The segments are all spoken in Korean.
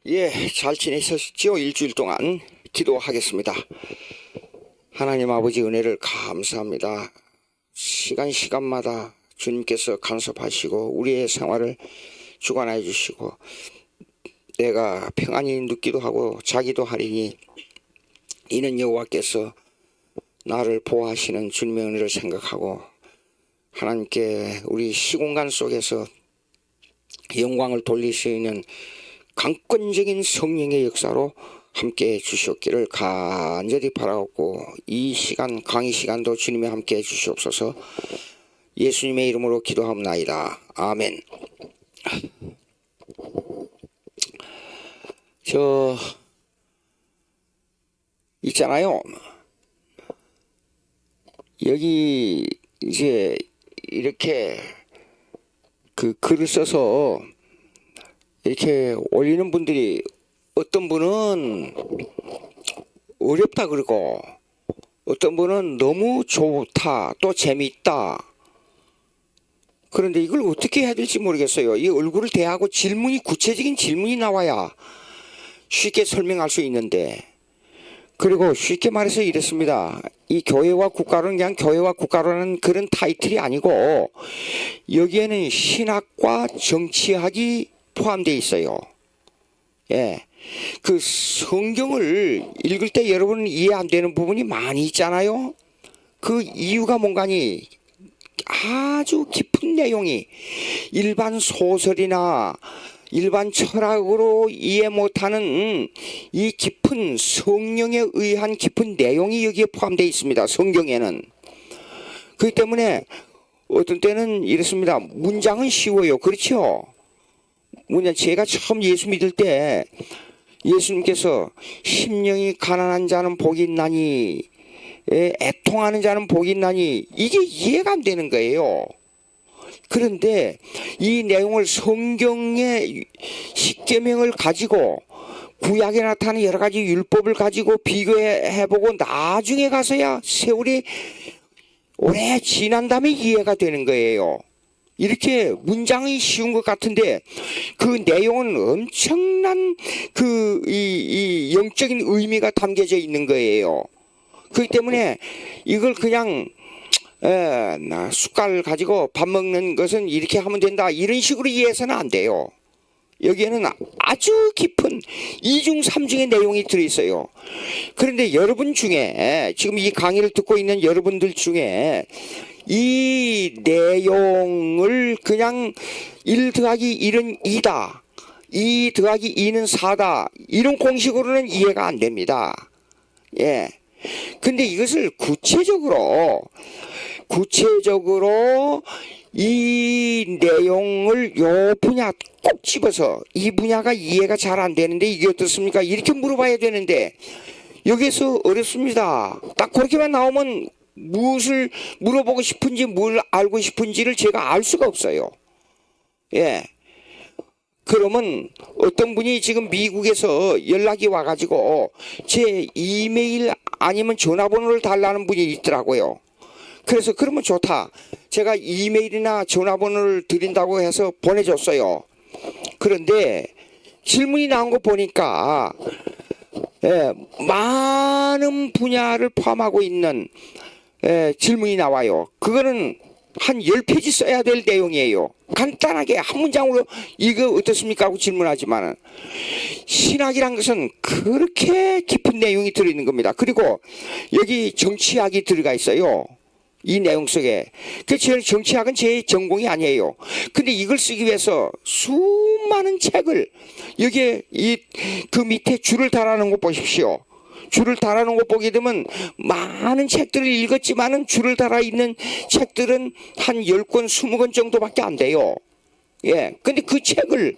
예, 잘 지내셨죠? 일주일 동안 기도하겠습니다. 하나님 아버지 은혜를 감사합니다. 시간마다 주님께서 간섭하시고 우리의 생활을 주관해 주시고 내가 평안히 눕기도 하고 자기도 하리니 이는 여호와께서 나를 보호하시는 주님의 은혜를 생각하고 하나님께 우리 시공간 속에서 영광을 돌릴 수 있는 강권적인 성령의 역사로 함께 해주셨기를 간절히 바라옵고 이 시간 강의 시간도 주님이 함께 해주시옵소서. 예수님의 이름으로 기도합나이다. 아멘. 저 있잖아요. 여기 이제 이렇게 그 글을 써서 이렇게 올리는 분들이 어떤 분은 어렵다 그러고 어떤 분은 너무 좋다 또 재미있다. 그런데 이걸 어떻게 해야 될지 모르겠어요. 이 얼굴을 대하고 구체적인 질문이 나와야 쉽게 설명할 수 있는데, 그리고 쉽게 말해서 이랬습니다. 이 교회와 국가로는 그냥 교회와 국가로는 그런 타이틀이 아니고 여기에는 신학과 정치학이 포함되어 있어요. 예. 그 성경을 읽을 때 여러분 이해 안 되는 부분이 많이 있잖아요. 그 이유가 뭔가니 아주 깊은 내용이 일반 소설이나 일반 철학으로 이해 못하는 이 깊은 성령에 의한 깊은 내용이 여기에 포함되어 있습니다. 성경에는. 그렇기 때문에 어떤 때는 이렇습니다. 문장은 쉬워요. 그렇죠? 제가 처음 예수 믿을 때 예수님께서 심령이 가난한 자는 복이 있나니 애통하는 자는 복이 있나니 이게 이해가 안 되는 거예요. 그런데 이 내용을 성경의 십계명을 가지고 구약에 나타나는 여러 가지 율법을 가지고 비교해보고 나중에 가서야 세월이 오래 지난 다음에 이해가 되는 거예요. 이렇게 문장이 쉬운 것 같은데 그 내용은 엄청난 이 영적인 의미가 담겨져 있는 거예요. 그렇기 때문에 이걸 그냥 숟갈 가지고 밥 먹는 것은 이렇게 하면 된다 이런 식으로 이해해서는 안 돼요. 여기에는 아주 깊은 이중삼중의 내용이 들어있어요. 그런데 여러분 중에 지금 이 강의를 듣고 있는 여러분들 중에 이 내용을 그냥 1 더하기 1은 2다 2 더하기 2는 4다 이런 공식으로는 이해가 안 됩니다. 예. 근데 이것을 구체적으로 이 내용을 요 분야 꼭 집어서 이 분야가 이해가 잘 안 되는데 이게 어떻습니까? 이렇게 물어봐야 되는데 여기서 어렵습니다. 딱 그렇게만 나오면 무엇을 물어보고 싶은지 뭘 알고 싶은지를 제가 알 수가 없어요. 예. 그러면 어떤 분이 지금 미국에서 연락이 와가지고 제 이메일 아니면 전화번호를 달라는 분이 있더라고요. 그래서 그러면 좋다. 제가 이메일이나 전화번호를 드린다고 해서 보내줬어요. 그런데 질문이 나온 거 보니까 많은 분야를 포함하고 있는 질문이 나와요. 그거는 한 10페이지 써야 될 내용이에요. 간단하게 한 문장으로 이거 어떻습니까 하고 질문하지만 신학이란 것은 그렇게 깊은 내용이 들어있는 겁니다. 그리고 여기 정치학이 들어가 있어요. 이 내용 속에. 정치학은 제 전공이 아니에요. 근데 이걸 쓰기 위해서 수많은 책을 여기에 그 밑에 줄을 달아놓은 거 보십시오. 줄을 달아놓은 거 보게 되면 많은 책들을 읽었지만은 줄을 달아 있는 책들은 한 10권, 20권 정도밖에 안 돼요. 예. 근데 그 책을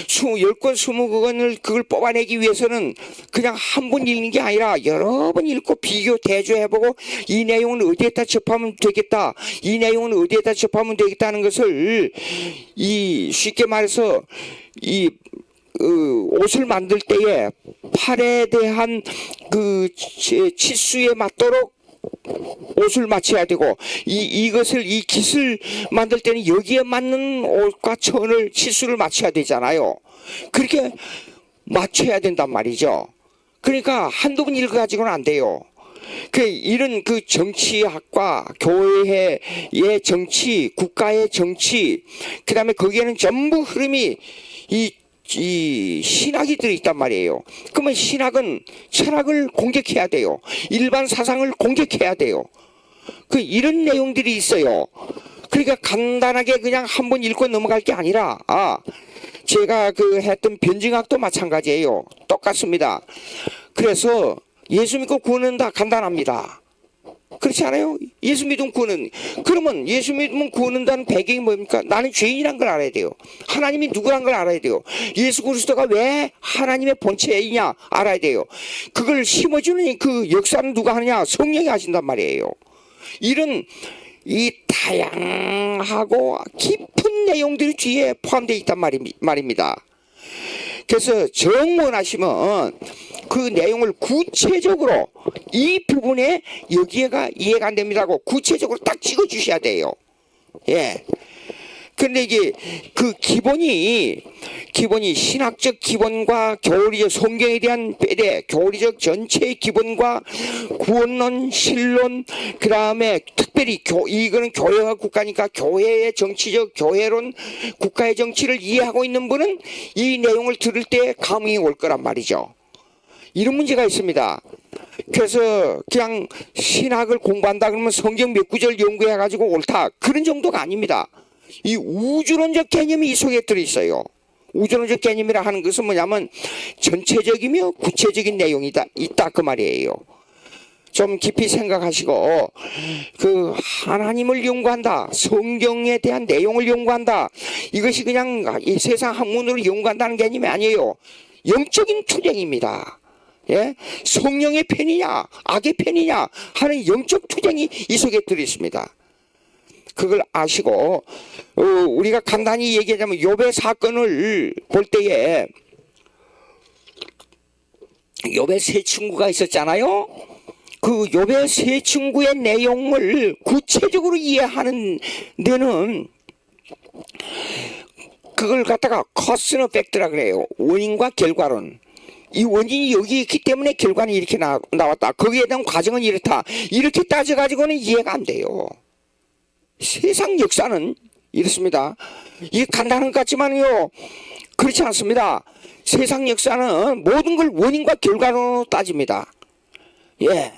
10권, 20권을 그걸 뽑아내기 위해서는 그냥 한 번 읽는 게 아니라 여러 번 읽고 비교, 대조해보고 이 내용은 어디에다 접하면 되겠다. 이 내용은 어디에다 접하면 되겠다는 것을 쉽게 말해서 옷을 만들 때에 팔에 대한 그 치수에 맞도록 옷을 맞춰야 되고 이것을 이 깃을 만들 때는 여기에 맞는 옷과 천을 치수를 맞춰야 되잖아요. 그렇게 맞춰야 된단 말이죠. 그러니까 한두 번 읽어가지고는 안 돼요. 이런 정치학과 교회의 정치, 국가의 정치, 그 다음에 거기에는 전부 흐름이 이 신학이 들어있단 말이에요. 그러면 신학은 철학을 공격해야 돼요. 일반 사상을 공격해야 돼요. 이런 내용들이 있어요. 그러니까 간단하게 그냥 한번 읽고 넘어갈 게 아니라, 제가 했던 변증학도 마찬가지예요. 똑같습니다. 그래서 예수 믿고 구원한다 간단합니다. 그렇지 않아요? 예수 믿으면 구원은. 그러면 예수 믿으면 구원한다는 배경이 뭡니까? 나는 죄인이란 걸 알아야 돼요. 하나님이 누구란 걸 알아야 돼요. 예수 그리스도가 왜 하나님의 본체이냐 알아야 돼요. 그걸 심어주는 그 역사는 누가 하느냐? 성령이 하신단 말이에요. 이런 이 다양하고 깊은 내용들이 뒤에 포함되어 있단 말입니다. 그래서 정 원하시면 그 내용을 구체적으로 이 부분에 여기가 이해가 안 됩니다고 구체적으로 딱 찍어 주셔야 돼요. 예. 근데 이게 기본이 신학적 기본과 교리적 성경에 대한 배대, 교리적 전체의 기본과 구원론, 신론, 그 다음에 특별히 이거는 교회와 국가니까 교회의 정치적 교회론, 국가의 정치를 이해하고 있는 분은 이 내용을 들을 때 감흥이 올 거란 말이죠. 이런 문제가 있습니다. 그래서 그냥 신학을 공부한다 그러면 성경 몇 구절 연구해가지고 옳다 그런 정도가 아닙니다. 이 우주론적 개념이 이 속에 들어있어요. 우주론적 개념이라 하는 것은 뭐냐면 전체적이며 구체적인 내용이 있다 그 말이에요. 좀 깊이 생각하시고 하나님을 연구한다, 성경에 대한 내용을 연구한다, 이것이 그냥 이 세상 학문으로 연구한다는 개념이 아니에요. 영적인 투쟁입니다. 예? 성령의 편이냐 악의 편이냐 하는 영적 투쟁이 이 속에 들어있습니다. 그걸 아시고 우리가 간단히 얘기하자면 욥의 사건을 볼 때에 욥의 세 친구가 있었잖아요. 욥의 세 친구의 내용을 구체적으로 이해하는 데는 그걸 갖다가 cause and effect라 그래요. 원인과 결과론. 이 원인이 여기 있기 때문에 결과는 이렇게 나왔다. 거기에 대한 과정은 이렇다. 이렇게 따져가지고는 이해가 안 돼요. 세상 역사는 이렇습니다. 이게 간단한 것 같지만요, 그렇지 않습니다. 세상 역사는 모든 걸 원인과 결과로 따집니다. 예.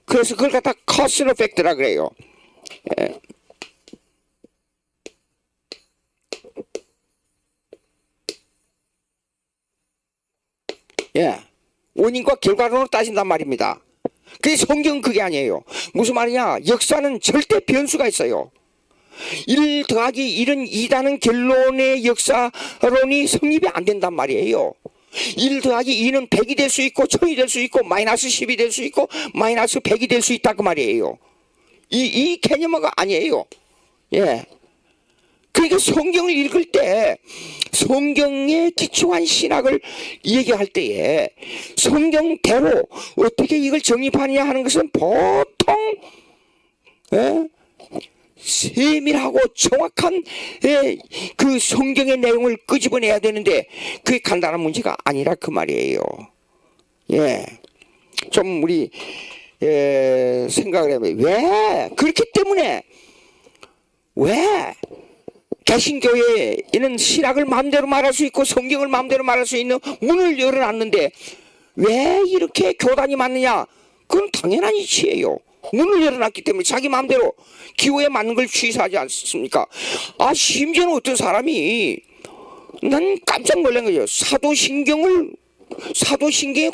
그래서 그걸 갖다 cause and effect라 그래요. 예. 예. 원인과 결과론으로 따진단 말입니다. 그게 성경은 그게 아니에요. 무슨 말이냐? 역사는 절대 변수가 있어요. 1 더하기 1은 2라는 결론의 역사론이 성립이 안 된단 말이에요. 1 더하기 2는 100이 될 수 있고 1000이 될 수 있고 마이너스 10이 될 수 있고 마이너스 100이 될 수 있다 그 말이에요. 이 개념은 아니에요. 예. 그러니까 성경을 읽을 때 성경에 기초한 신학을 얘기할 때에 성경대로 어떻게 이걸 정립하느냐 하는 것은 보통 세밀하고 정확한 그 성경의 내용을 끄집어내야 되는데 그게 간단한 문제가 아니라 그 말이에요. 예, 좀 우리 생각을 해보면 왜 그렇기 때문에 왜 개신교회에는 신학을 마음대로 말할 수 있고 성경을 마음대로 말할 수 있는 문을 열어놨는데 왜 이렇게 교단이 많느냐? 그건 당연한 이치예요. 문을 열어놨기 때문에 자기 마음대로 기호에 맞는 걸 취사하지 않습니까? 심지어는 어떤 사람이 난 깜짝 놀란 거죠. 사도신경의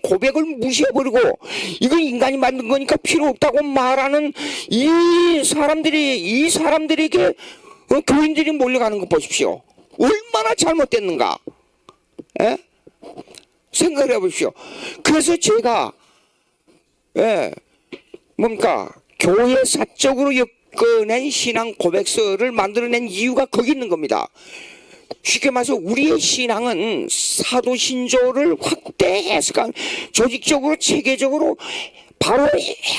고백을 무시해버리고 이건 인간이 만든 거니까 필요 없다고 말하는 이 사람들에게 교인들이 몰려가는 거 보십시오. 얼마나 잘못됐는가. 예? 생각을 해보십시오. 그래서 제가 뭡니까 교회 사적으로 엮어낸 신앙 고백서를 만들어낸 이유가 거기 있는 겁니다. 쉽게 말해서 우리의 신앙은 사도신조를 확대 해석한, 조직적으로 체계적으로 바로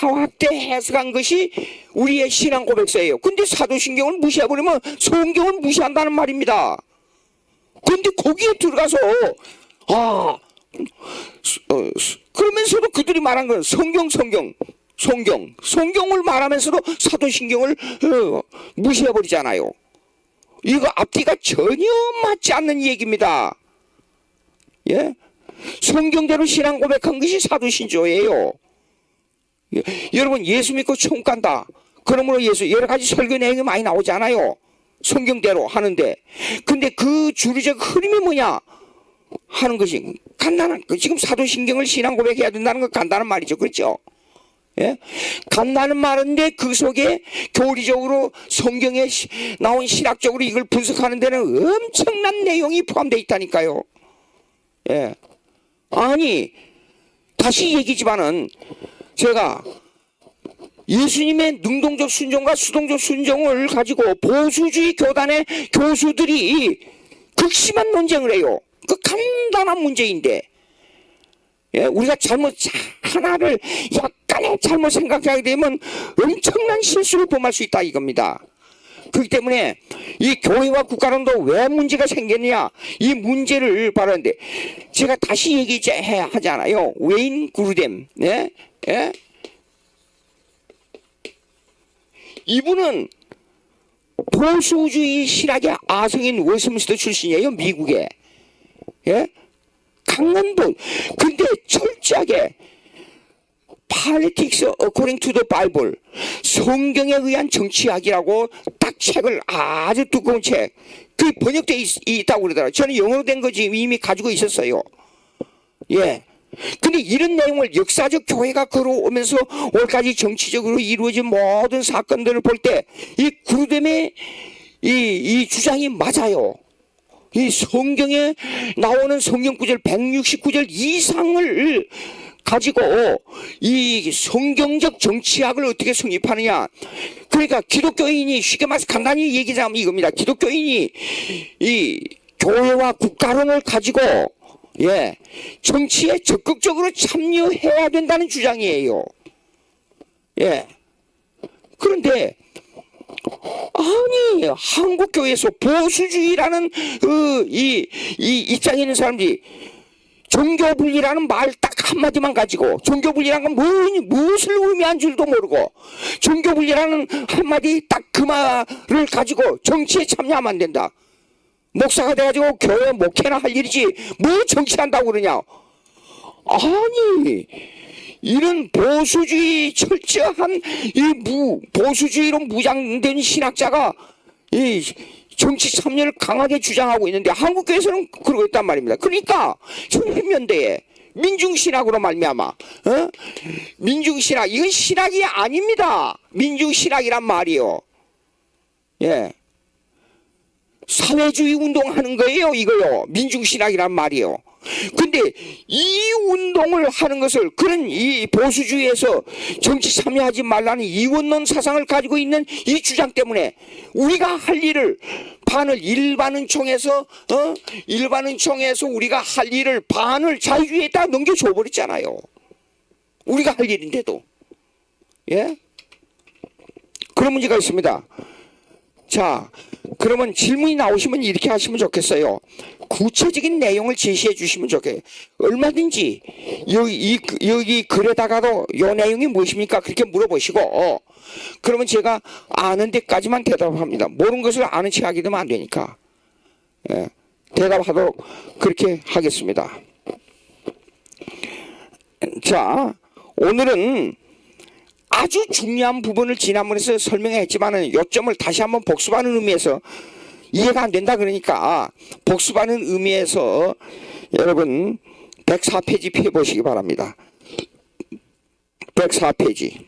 확대 해석한 것이 우리의 신앙 고백서예요. 근데 사도신경을 무시해버리면 성경을 무시한다는 말입니다. 근데 거기에 들어가서 그러면서도 그들이 말한 건 성경을 말하면서도 사도신경을 무시해버리잖아요. 이거 앞뒤가 전혀 맞지 않는 얘기입니다. 예? 성경대로 신앙 고백한 것이 사도신조예요. 예? 여러분 예수 믿고 천국 간다. 그러므로 예수 여러 가지 설교 내용이 많이 나오잖아요. 성경대로 하는데 근데 그 주류적 흐름이 뭐냐 하는 것이 간단한 지금 사도신경을 신앙 고백해야 된다는 건 간단한 말이죠. 그렇죠? 예? 간단한 말인데 그 속에 교리적으로 성경에 나온 신학적으로 이걸 분석하는 데는 엄청난 내용이 포함되어 있다니까요. 예. 아니 다시 얘기지만은 제가 예수님의 능동적 순종과 수동적 순종을 가지고 보수주의 교단의 교수들이 극심한 논쟁을 해요. 그 간단한 문제인데 예, 우리가 하나를 약간의 잘못 생각하게 되면 엄청난 실수를 범할 수 있다 이겁니다. 그렇기 때문에 이 교회와 국가론도 왜 문제가 생겼냐 이 문제를 바라는데 제가 다시 얘기하잖아요. 웨인 그루뎀 예? 예? 이분은 보수주의 신학의 아성인 워스민스터 출신이에요. 미국에. 예? 강한 분. 근데 철저하게 Politics According to the Bible 성경에 의한 정치학이라고 딱 책을 아주 두꺼운 책 그 번역되어 있다고 그러더라고요. 저는 영어로 된 거지 이미 가지고 있었어요. 예. 근데 이런 내용을 역사적 교회가 걸어오면서 오늘까지 정치적으로 이루어진 모든 사건들을 볼 때 이 그루뎀의 이 주장이 맞아요. 이 성경에 나오는 성경 구절 169절 이상을 가지고 이 성경적 정치학을 어떻게 성립하느냐. 그러니까 기독교인이 쉽게 말해서 간단히 얘기하자면 이겁니다. 기독교인이 이 교회와 국가론을 가지고 예, 정치에 적극적으로 참여해야 된다는 주장이에요. 예. 그런데 아니 한국 교회에서 보수주의라는 이 입장에 있는 사람들이 종교분리라는 말 딱 한마디만 가지고 종교분리라는 건 무엇을 의미한 줄도 모르고 종교분리라는 한마디 딱 그 말을 가지고 정치에 참여하면 안 된다. 목사가 돼가지고 교회 목회나 할 일이지 뭐 정치한다고 그러냐. 아니 이런 보수주의 철저한 보수주의로 무장된 신학자가 이 정치 참여를 강하게 주장하고 있는데 한국교회에서는 그러고 있단 말입니다. 그러니까 1900년대에 민중신학으로 말미암아 민중신학 이건 신학이 아닙니다. 민중신학이란 말이요. 예. 사회주의 운동하는 거예요 이거요. 민중신학이란 말이요. 근데 이 운동을 하는 것을 그런 이 보수주의에서 정치 참여하지 말라는 이원론 사상을 가지고 있는 이 주장 때문에 우리가 할 일을 반을 일반은총에서 우리가 할 일을 반을 자유주의에다 넘겨줘 버렸잖아요. 우리가 할 일인데도. 예? 그런 문제가 있습니다. 자, 그러면 질문이 나오시면 이렇게 하시면 좋겠어요. 구체적인 내용을 제시해 주시면 좋겠어요. 얼마든지 여기 글에다가도 이 내용이 무엇입니까? 그렇게 물어보시고 그러면 제가 아는 데까지만 대답합니다. 모르는 것을 아는 체 하게 되면 안 되니까. 예, 대답하도록 그렇게 하겠습니다. 자, 오늘은 아주 중요한 부분을 지난번에 설명했지만은 요점을 다시 한번 복습하는 의미에서 이해가 안 된다 그러니까 복습하는 의미에서 여러분 104페이지 펴보시기 바랍니다. 104페이지.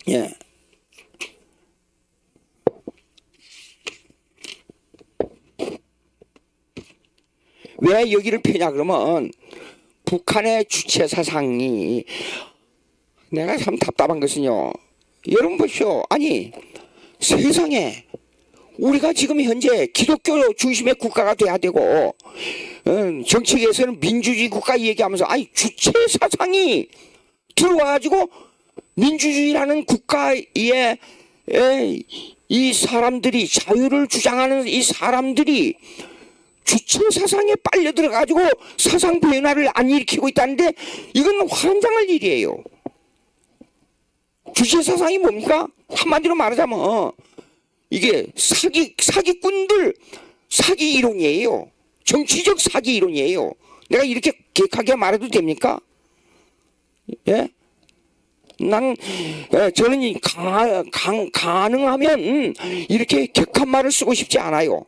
예. 왜 여기를 펴냐 그러면 북한의 주체 사상이 내가 참 답답한 것은요. 여러분 보시오. 아니 세상에 우리가 지금 현재 기독교 중심의 국가가 돼야 되고 정치계에서는 민주주의 국가 얘기하면서 아니 주체 사상이 들어와가지고 민주주의라는 국가에 이 사람들이 자유를 주장하는 이 사람들이 주체 사상에 빨려 들어가지고 사상 변화를 안 일으키고 있다는데 이건 환장할 일이에요. 주체 사상이 뭡니까? 한마디로 말하자면 이게 사기꾼들 사기 이론이에요. 정치적 사기 이론이에요. 내가 이렇게 객하게 말해도 됩니까? 예? 저는 가능하면 이렇게 격한 말을 쓰고 싶지 않아요.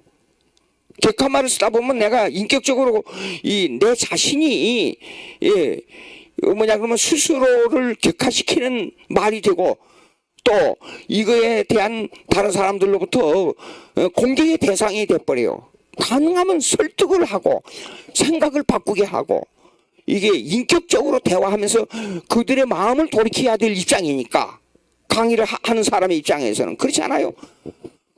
격한 말을 쓰다 보면 내가 인격적으로 내 자신이 뭐냐 그러면 스스로를 격화시키는 말이 되고 또 이거에 대한 다른 사람들로부터 공격의 대상이 돼버려요. 가능하면 설득을 하고 생각을 바꾸게 하고 이게 인격적으로 대화하면서 그들의 마음을 돌이켜야 될 입장이니까 강의를 하는 사람의 입장에서는 그렇지 않아요.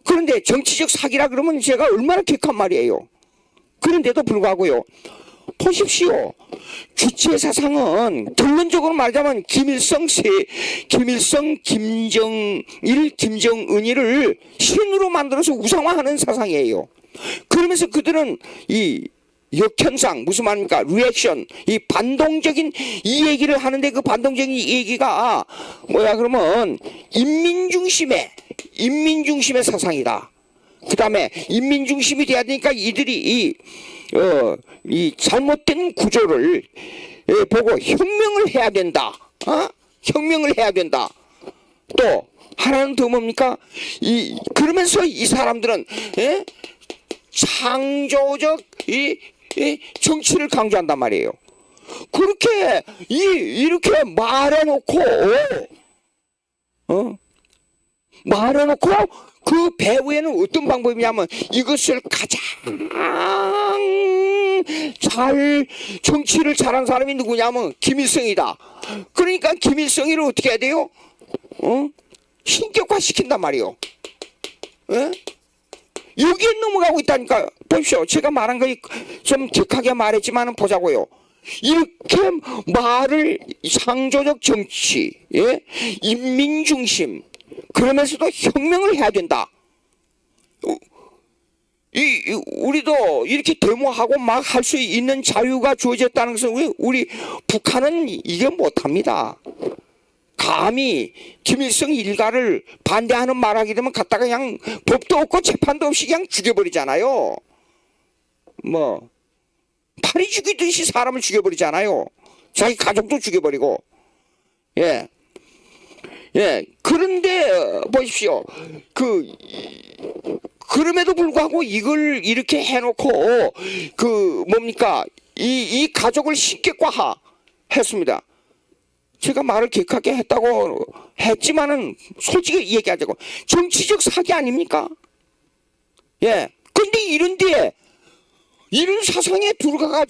그런데 정치적 사기라 그러면 제가 얼마나 격한 말이에요. 그런데도 불구하고요. 보십시오. 주체 사상은 결론적으로 말하자면 김일성, 김정일, 김정은이를 신으로 만들어서 우상화하는 사상이에요. 그러면서 그들은 이 역현상 무슨 말입니까? 리액션 이 반동적인 이 얘기를 하는데 그 반동적인 얘기가 뭐야 그러면 인민중심의 사상이다. 그 다음에 인민중심이 돼야 되니까 이들이 이 잘못된 구조를 보고 혁명을 해야 된다. 혁명을 해야 된다. 또 하나는 더 뭡니까? 그러면서 이 사람들은 창조적 정치를 강조한단 말이에요. 그렇게 이렇게 말해놓고 그 배후에는 어떤 방법이냐면 이것을 가장 잘 정치를 잘한 사람이 누구냐면 김일성이다. 그러니까 김일성이를 어떻게 해야 돼요? 신격화 시킨단 말이에요. 여기에 넘어가고 있다니까. 보십시오. 제가 말한 거 좀 격하게 말했지만 보자고요. 이렇게 말을 창조적 정치, 인민중심, 그러면서도 혁명을 해야 된다. 우리도 이렇게 데모하고 막 할 수 있는 자유가 주어졌다는 것은 우리 북한은 이게 못합니다. 감히 김일성 일가를 반대하는 말하게 되면 갖다가 그냥 법도 없고 재판도 없이 그냥 죽여버리잖아요. 뭐 파리 죽이듯이 사람을 죽여버리잖아요. 자기 가족도 죽여버리고. 그런데 보십시오. 그럼에도 불구하고 이걸 이렇게 해놓고 뭡니까 이 가족을 신격화 했습니다. 제가 말을 격하게 했다고 했지만은 솔직히 얘기하자고 정치적 사기 아닙니까? 근데 이런 사상에 들어가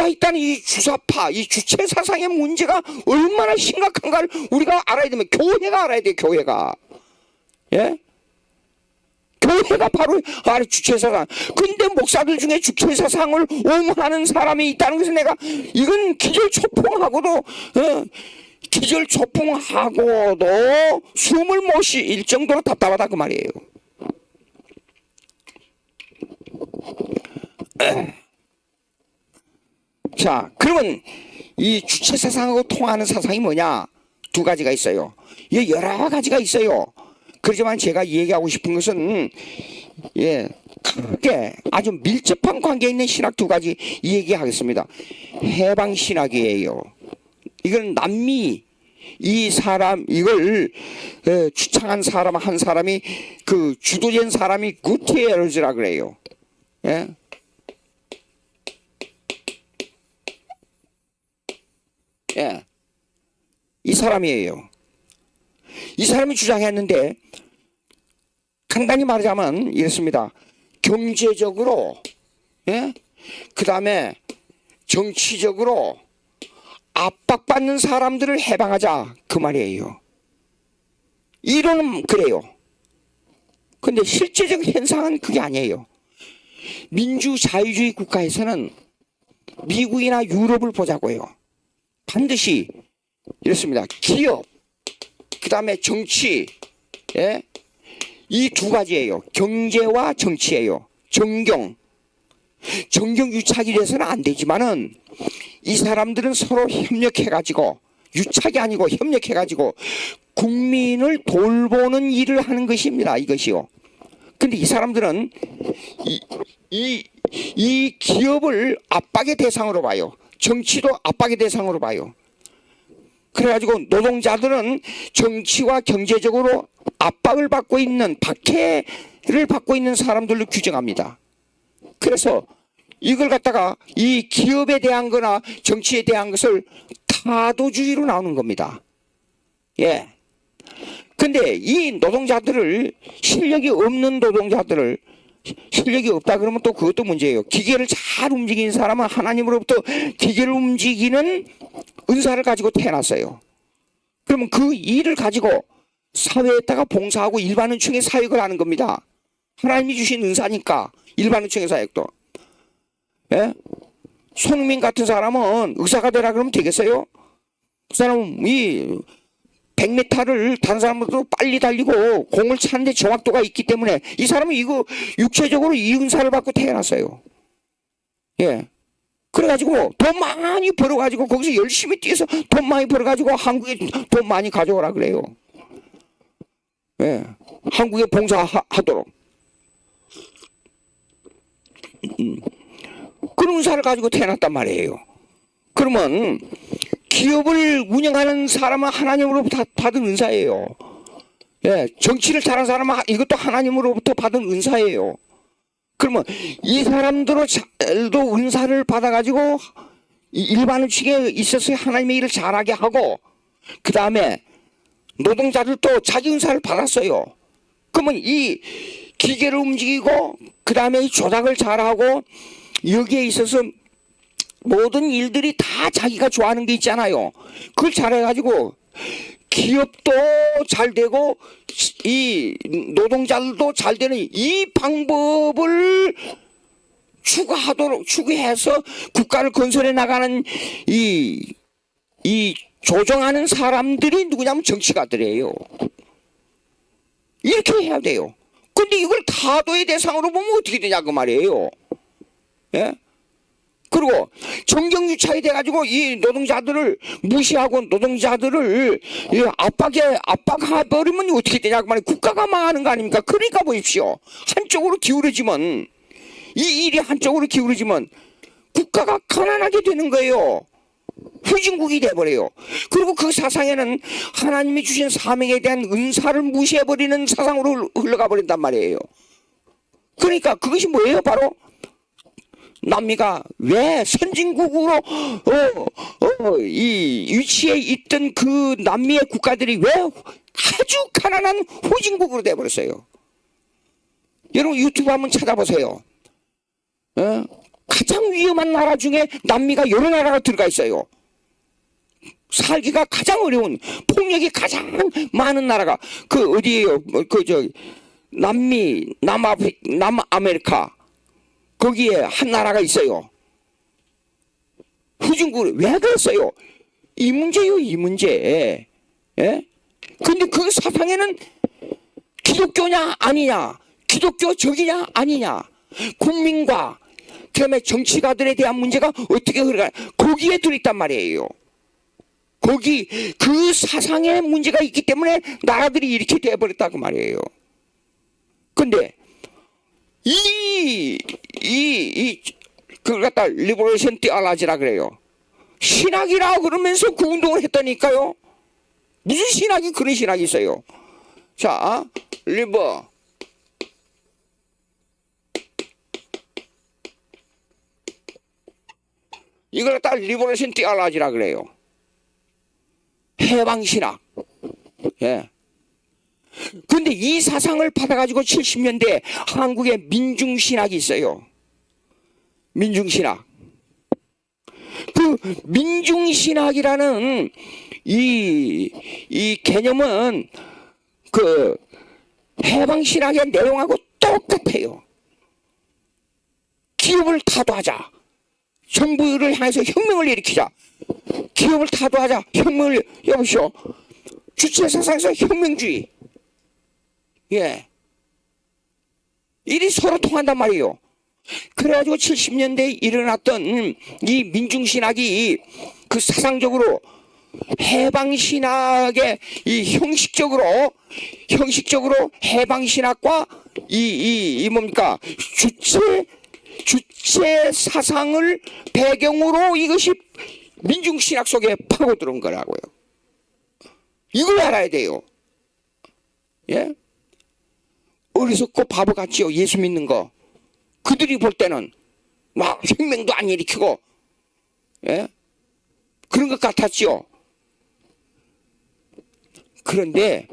있다는 이 주사파, 이 주체 사상의 문제가 얼마나 심각한가를 우리가 알아야 되면 교회가 알아야 돼요. 교회가 바로 주체 사상. 근데 목사들 중에 주체 사상을 옹호하는 사람이 있다는 것은 내가 이건 기절초풍하고도 숨을 못 쉴 정도로 답답하다 그 말이에요. 자, 그러면 이 주체 사상하고 통하는 사상이 뭐냐? 두 가지가 있어요. 이게 여러 가지가 있어요. 그렇지만 제가 얘기하고 싶은 것은 크게 아주 밀접한 관계에 있는 신학 두 가지 얘기하겠습니다. 해방 신학이에요. 이건 남미 이걸 주창한 사람 한 사람이 그 주도된 사람이 구테르즈라 그래요. 이 사람이에요. 이 사람이 주장했는데 간단히 말하자면 이렇습니다. 경제적으로 그 다음에 정치적으로 압박받는 사람들을 해방하자 그 말이에요. 이론은 그래요. 근데 실제적 현상은 그게 아니에요. 민주자유주의 국가에서는 미국이나 유럽을 보자고요. 반드시 이렇습니다. 기업 그 다음에 정치 이 두 가지예요. 경제와 정치예요. 정경 정경유착이 돼서는 안 되지만은 이 사람들은 서로 협력해가지고, 유착이 아니고 협력해가지고 국민을 돌보는 일을 하는 것입니다. 이것이요. 근데 이 사람들은 이 기업을 압박의 대상으로 봐요. 정치도 압박의 대상으로 봐요. 그래가지고 노동자들은 정치와 경제적으로 압박을 받고 있는, 박해를 받고 있는 사람들로 규정합니다. 그래서 이걸 갖다가 이 기업에 대한 거나 정치에 대한 것을 타도주의로 나오는 겁니다. 예. 근데 이 노동자들을, 실력이 없는 노동자들을, 실력이 없다 그러면 또 그것도 문제예요. 기계를 잘 움직이는 사람은 하나님으로부터 기계를 움직이는 은사를 가지고 태어났어요. 그러면 그 일을 가지고 사회에다가 봉사하고 일반은총의 사역을 하는 겁니다. 하나님이 주신 은사니까, 일반은총의 사역도. 예? 손흥민 같은 사람은 의사가 되라 그러면 되겠어요? 그 사람은 이 100m를 다른 사람보다 빨리 달리고 공을 차는데 정확도가 있기 때문에 이 사람은 이거 육체적으로 이 은사를 받고 태어났어요. 예. 그래가지고 돈 많이 벌어가지고 거기서 열심히 뛰어서 돈 많이 벌어가지고 한국에 돈 많이 가져오라 그래요. 예. 한국에 봉사하도록. 그런 은사를 가지고 태어났단 말이에요. 그러면 기업을 운영하는 사람은 하나님으로부터 받은 은사예요. 예, 정치를 잘하는 사람은 이것도 하나님으로부터 받은 은사예요. 그러면 이 사람들도 은사를 받아가지고 일반의식에 있어서 하나님의 일을 잘하게 하고, 그 다음에 노동자들도 자기 은사를 받았어요. 그러면 이 기계를 움직이고, 그 다음에 이 조작을 잘하고, 여기에 있어서 모든 일들이 다 자기가 좋아하는 게 있잖아요. 그걸 잘해가지고 기업도 잘 되고 이 노동자들도 잘 되는 이 방법을 추구해서 국가를 건설해 나가는 이 조정하는 사람들이 누구냐면 정치가들이에요. 이렇게 해야 돼요. 근데 이걸 타도의 대상으로 보면 어떻게 되냐 그 말이에요. 예? 그리고 정경유착이 돼가지고 이 노동자들을 무시하고 노동자들을 압박해버리면 어떻게 되냐 그 말이에요. 국가가 망하는 거 아닙니까? 그러니까 보십시오. 한쪽으로 기울어지면, 이 일이 한쪽으로 기울어지면 국가가 가난하게 되는 거예요. 후진국이 돼버려요. 그리고 그 사상에는 하나님이 주신 사명에 대한 은사를 무시해버리는 사상으로 흘러가 버린단 말이에요. 그러니까 그것이 뭐예요? 바로 남미가 왜 선진국으로 이 위치에 있던 그 남미의 국가들이 왜 아주 가난한 후진국으로 돼버렸어요. 여러분 유튜브 한번 찾아보세요. 가장 위험한 나라 중에 남미가 여러 나라가 들어가 있어요. 살기가 가장 어려운, 폭력이 가장 많은 나라가 그 어디예요? 남아메리카 거기에 한 나라가 있어요. 후진국 왜 그랬어요? 이 문제요, 이 문제. 예? 근데 그 사상에는 기독교냐 아니냐, 기독교적이냐 아니냐, 국민과 그다음에 정치가들에 대한 문제가 어떻게 흘러가, 거기에 들어있단 말이에요. 거기 그 사상에 문제가 있기 때문에 나라들이 이렇게 돼버렸다고 말이에요. 근데 그걸 갖다 리버레이션 티올로지라 그래요. 신학이라고 그러면서 그 운동을 했다니까요. 무슨 신학이 그런 신학이 있어요. 자, 이걸 갖다 리버레이션 티올로지라 그래요. 해방신학. 예. 근데 이 사상을 받아가지고 70년대 한국에 민중신학이 있어요. 민중신학. 그 민중신학이라는 이 개념은 그 해방신학의 내용하고 똑같아요. 기업을 타도하자. 정부를 향해서 혁명을 일으키자. 기업을 타도하자. 혁명을, 여보시오. 주체사상에서 혁명주의. 예. 일이 서로 통한단 말이에요. 그래가지고 70년대에 일어났던 이 민중신학이 그 사상적으로 해방신학의 이 형식적으로 해방신학과 이 뭡니까 주체 사상을 배경으로 이것이 민중신학 속에 파고들은 거라고요. 이걸 알아야 돼요. 예? 어리석고 바보 같지요. 예수 믿는 거. 그들이 볼 때는 막 혁명도 안 일으키고, 예? 그런 것 같았지요. 그런데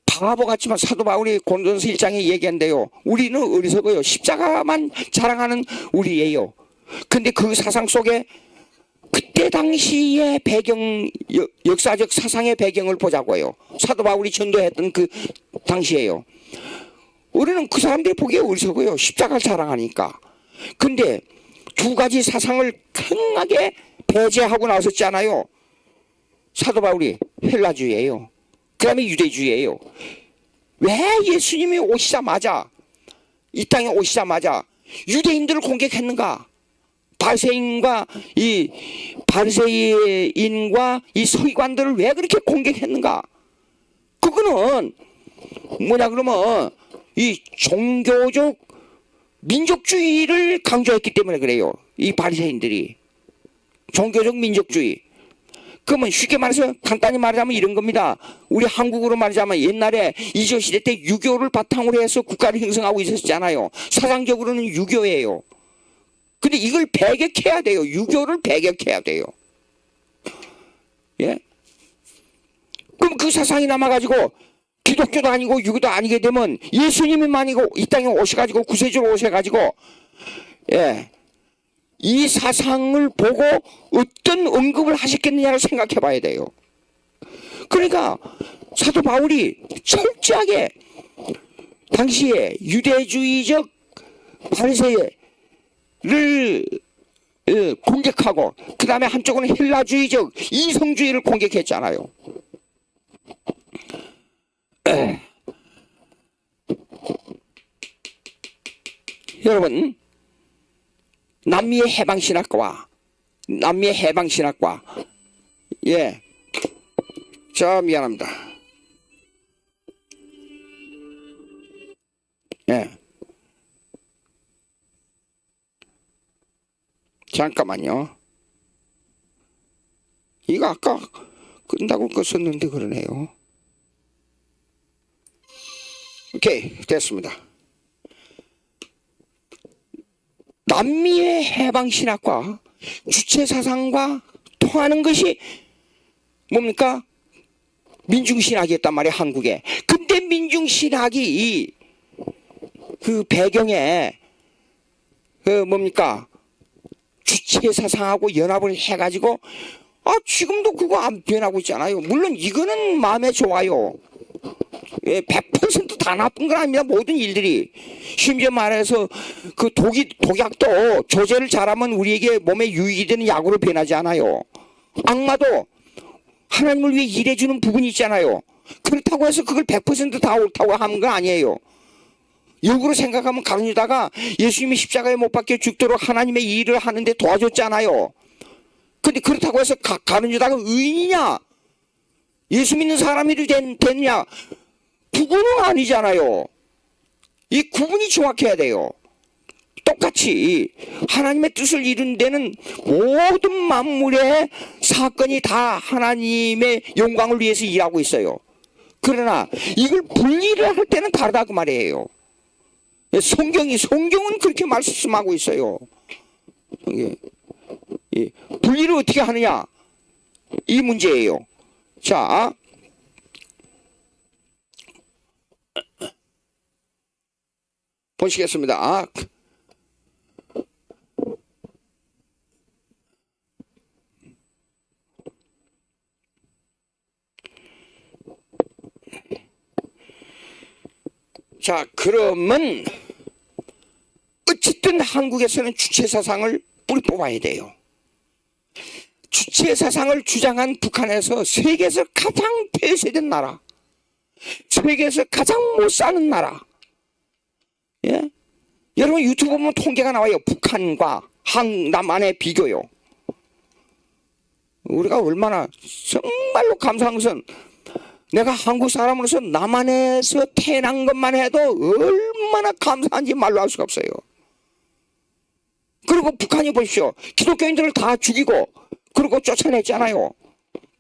바보 같지만 사도 바울이 고린도전서 1장에 얘기한대요. 우리는 어리석어요. 십자가만 자랑하는 우리예요. 근데 그 사상 속에 그때 당시의 배경, 역사적 사상의 배경을 보자고요. 사도 바울이 전도했던 그 당시에요. 우리는 그 사람들이 보기에 어리석어요. 십자가를 자랑하니까. 근데 두 가지 사상을 강하게 배제하고 나섰잖아요. 사도 바울이 헬라주의예요. 그 다음에 유대주의예요. 왜 예수님이 오시자마자, 이 땅에 오시자마자 유대인들을 공격했는가? 바리새인과 이 서기관들을 왜 그렇게 공격했는가? 그거는 뭐냐 그러면 이 종교적 민족주의를 강조했기 때문에 그래요. 이 바리새인들이 종교적 민족주의. 그러면 쉽게 말해서 간단히 말하자면 이런 겁니다. 우리 한국으로 말하자면 옛날에 이조시대 때 유교를 바탕으로 해서 국가를 형성하고 있었잖아요. 사상적으로는 유교예요. 근데 이걸 배격해야 돼요. 유교를 배격해야 돼요. 예? 그럼 그 사상이 남아가지고 기독교도 아니고 유교도 아니게 되면 예수님이만이고 이 땅에 오셔가지고 구세주로 오셔가지고, 예, 이 사상을 보고 어떤 언급을 하셨겠느냐를 생각해 봐야 돼요. 그러니까 사도 바울이 철저하게 당시에 유대주의적 바리새를 공격하고 그 다음에 한쪽은 헬라주의적 이성주의를 공격했잖아요. 여러분, 남미의 해방신학과 예, 자 미안합니다. 예, 잠깐만요. 이거 아까 끈다고 껐었는데 그러네요. 오케이, 됐습니다. 남미의 해방신학과 주체사상과 통하는 것이 뭡니까? 민중신학이었단 말이에요, 한국에. 근데 민중신학이 그 배경에 뭡니까? 주체사상하고 연합을 해가지고 지금도 그거 안 변하고 있잖아요. 물론 이거는 마음에 좋아요. 100% 다 나쁜 건 아닙니다. 모든 일들이. 심지어 말해서 그 독약도 조제를 잘하면 우리에게 몸에 유익이 되는 약으로 변하지 않아요. 악마도 하나님을 위해 일해주는 부분이 있잖아요. 그렇다고 해서 그걸 100%다 옳다고 하는 건 아니에요. 역으로 생각하면 가룟 유다가 예수님이 십자가에 못 박혀 죽도록 하나님의 일을 하는데 도와줬잖아요. 근데 그렇다고 해서 가룟 유다가 의인이냐? 예수 믿는 사람이 됐냐? 그거는 아니잖아요. 이 구분이 정확해야 돼요. 똑같이 하나님의 뜻을 이룬 데는 모든 만물의 사건이 다 하나님의 영광을 위해서 일하고 있어요. 그러나 이걸 분리를 할 때는 다르다 그 말이에요. 성경은 그렇게 말씀하고 있어요. 분리를 어떻게 하느냐? 이 문제예요. 자, 보시겠습니다. 자, 그러면 어쨌든 한국에서는 주체사상을 뿌리 뽑아야 돼요. 주체사상을 주장한 북한에서 세계에서 가장 폐쇄된 나라, 세계에서 가장 못 사는 나라, 예? 여러분 유튜브 보면 통계가 나와요. 북한과 남한의 비교요. 우리가 얼마나 정말로 감사한 것은 내가 한국 사람으로서 남한에서 태어난 것만 해도 얼마나 감사한지 말로 할 수가 없어요. 그리고 북한이 보십시오. 기독교인들을 다 죽이고 그리고 쫓아냈잖아요.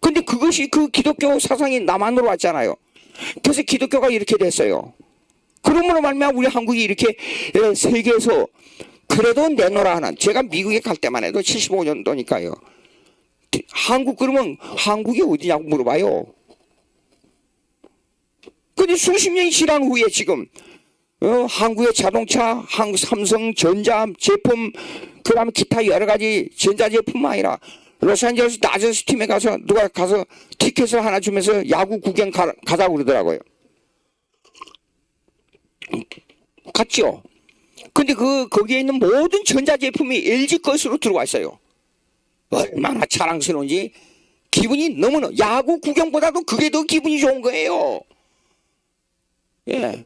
근데 그것이 그 기독교 사상이 남한으로 왔잖아요. 그래서 기독교가 이렇게 됐어요. 그러므로 말미암아 우리 한국이 이렇게 세계에서 그래도 내놓으라 하는, 제가 미국에 갈 때만 해도 75년도니까요. 한국 그러면 한국이 어디냐고 물어봐요. 근데 수십 년이 지난 후에 지금 한국의 자동차, 한국 삼성 전자 제품, 그 다음에 기타 여러 가지 전자제품만 아니라 로스앤젤레스 다저스 팀에 가서 누가 가서 티켓을 하나 주면서 야구 구경 가자고 그러더라고요. 갔죠. 근데 거기에 있는 모든 전자제품이 LG 것으로 들어와 있어요. 얼마나 자랑스러운지. 기분이 너무나, 야구 구경보다도 그게 더 기분이 좋은 거예요. 예.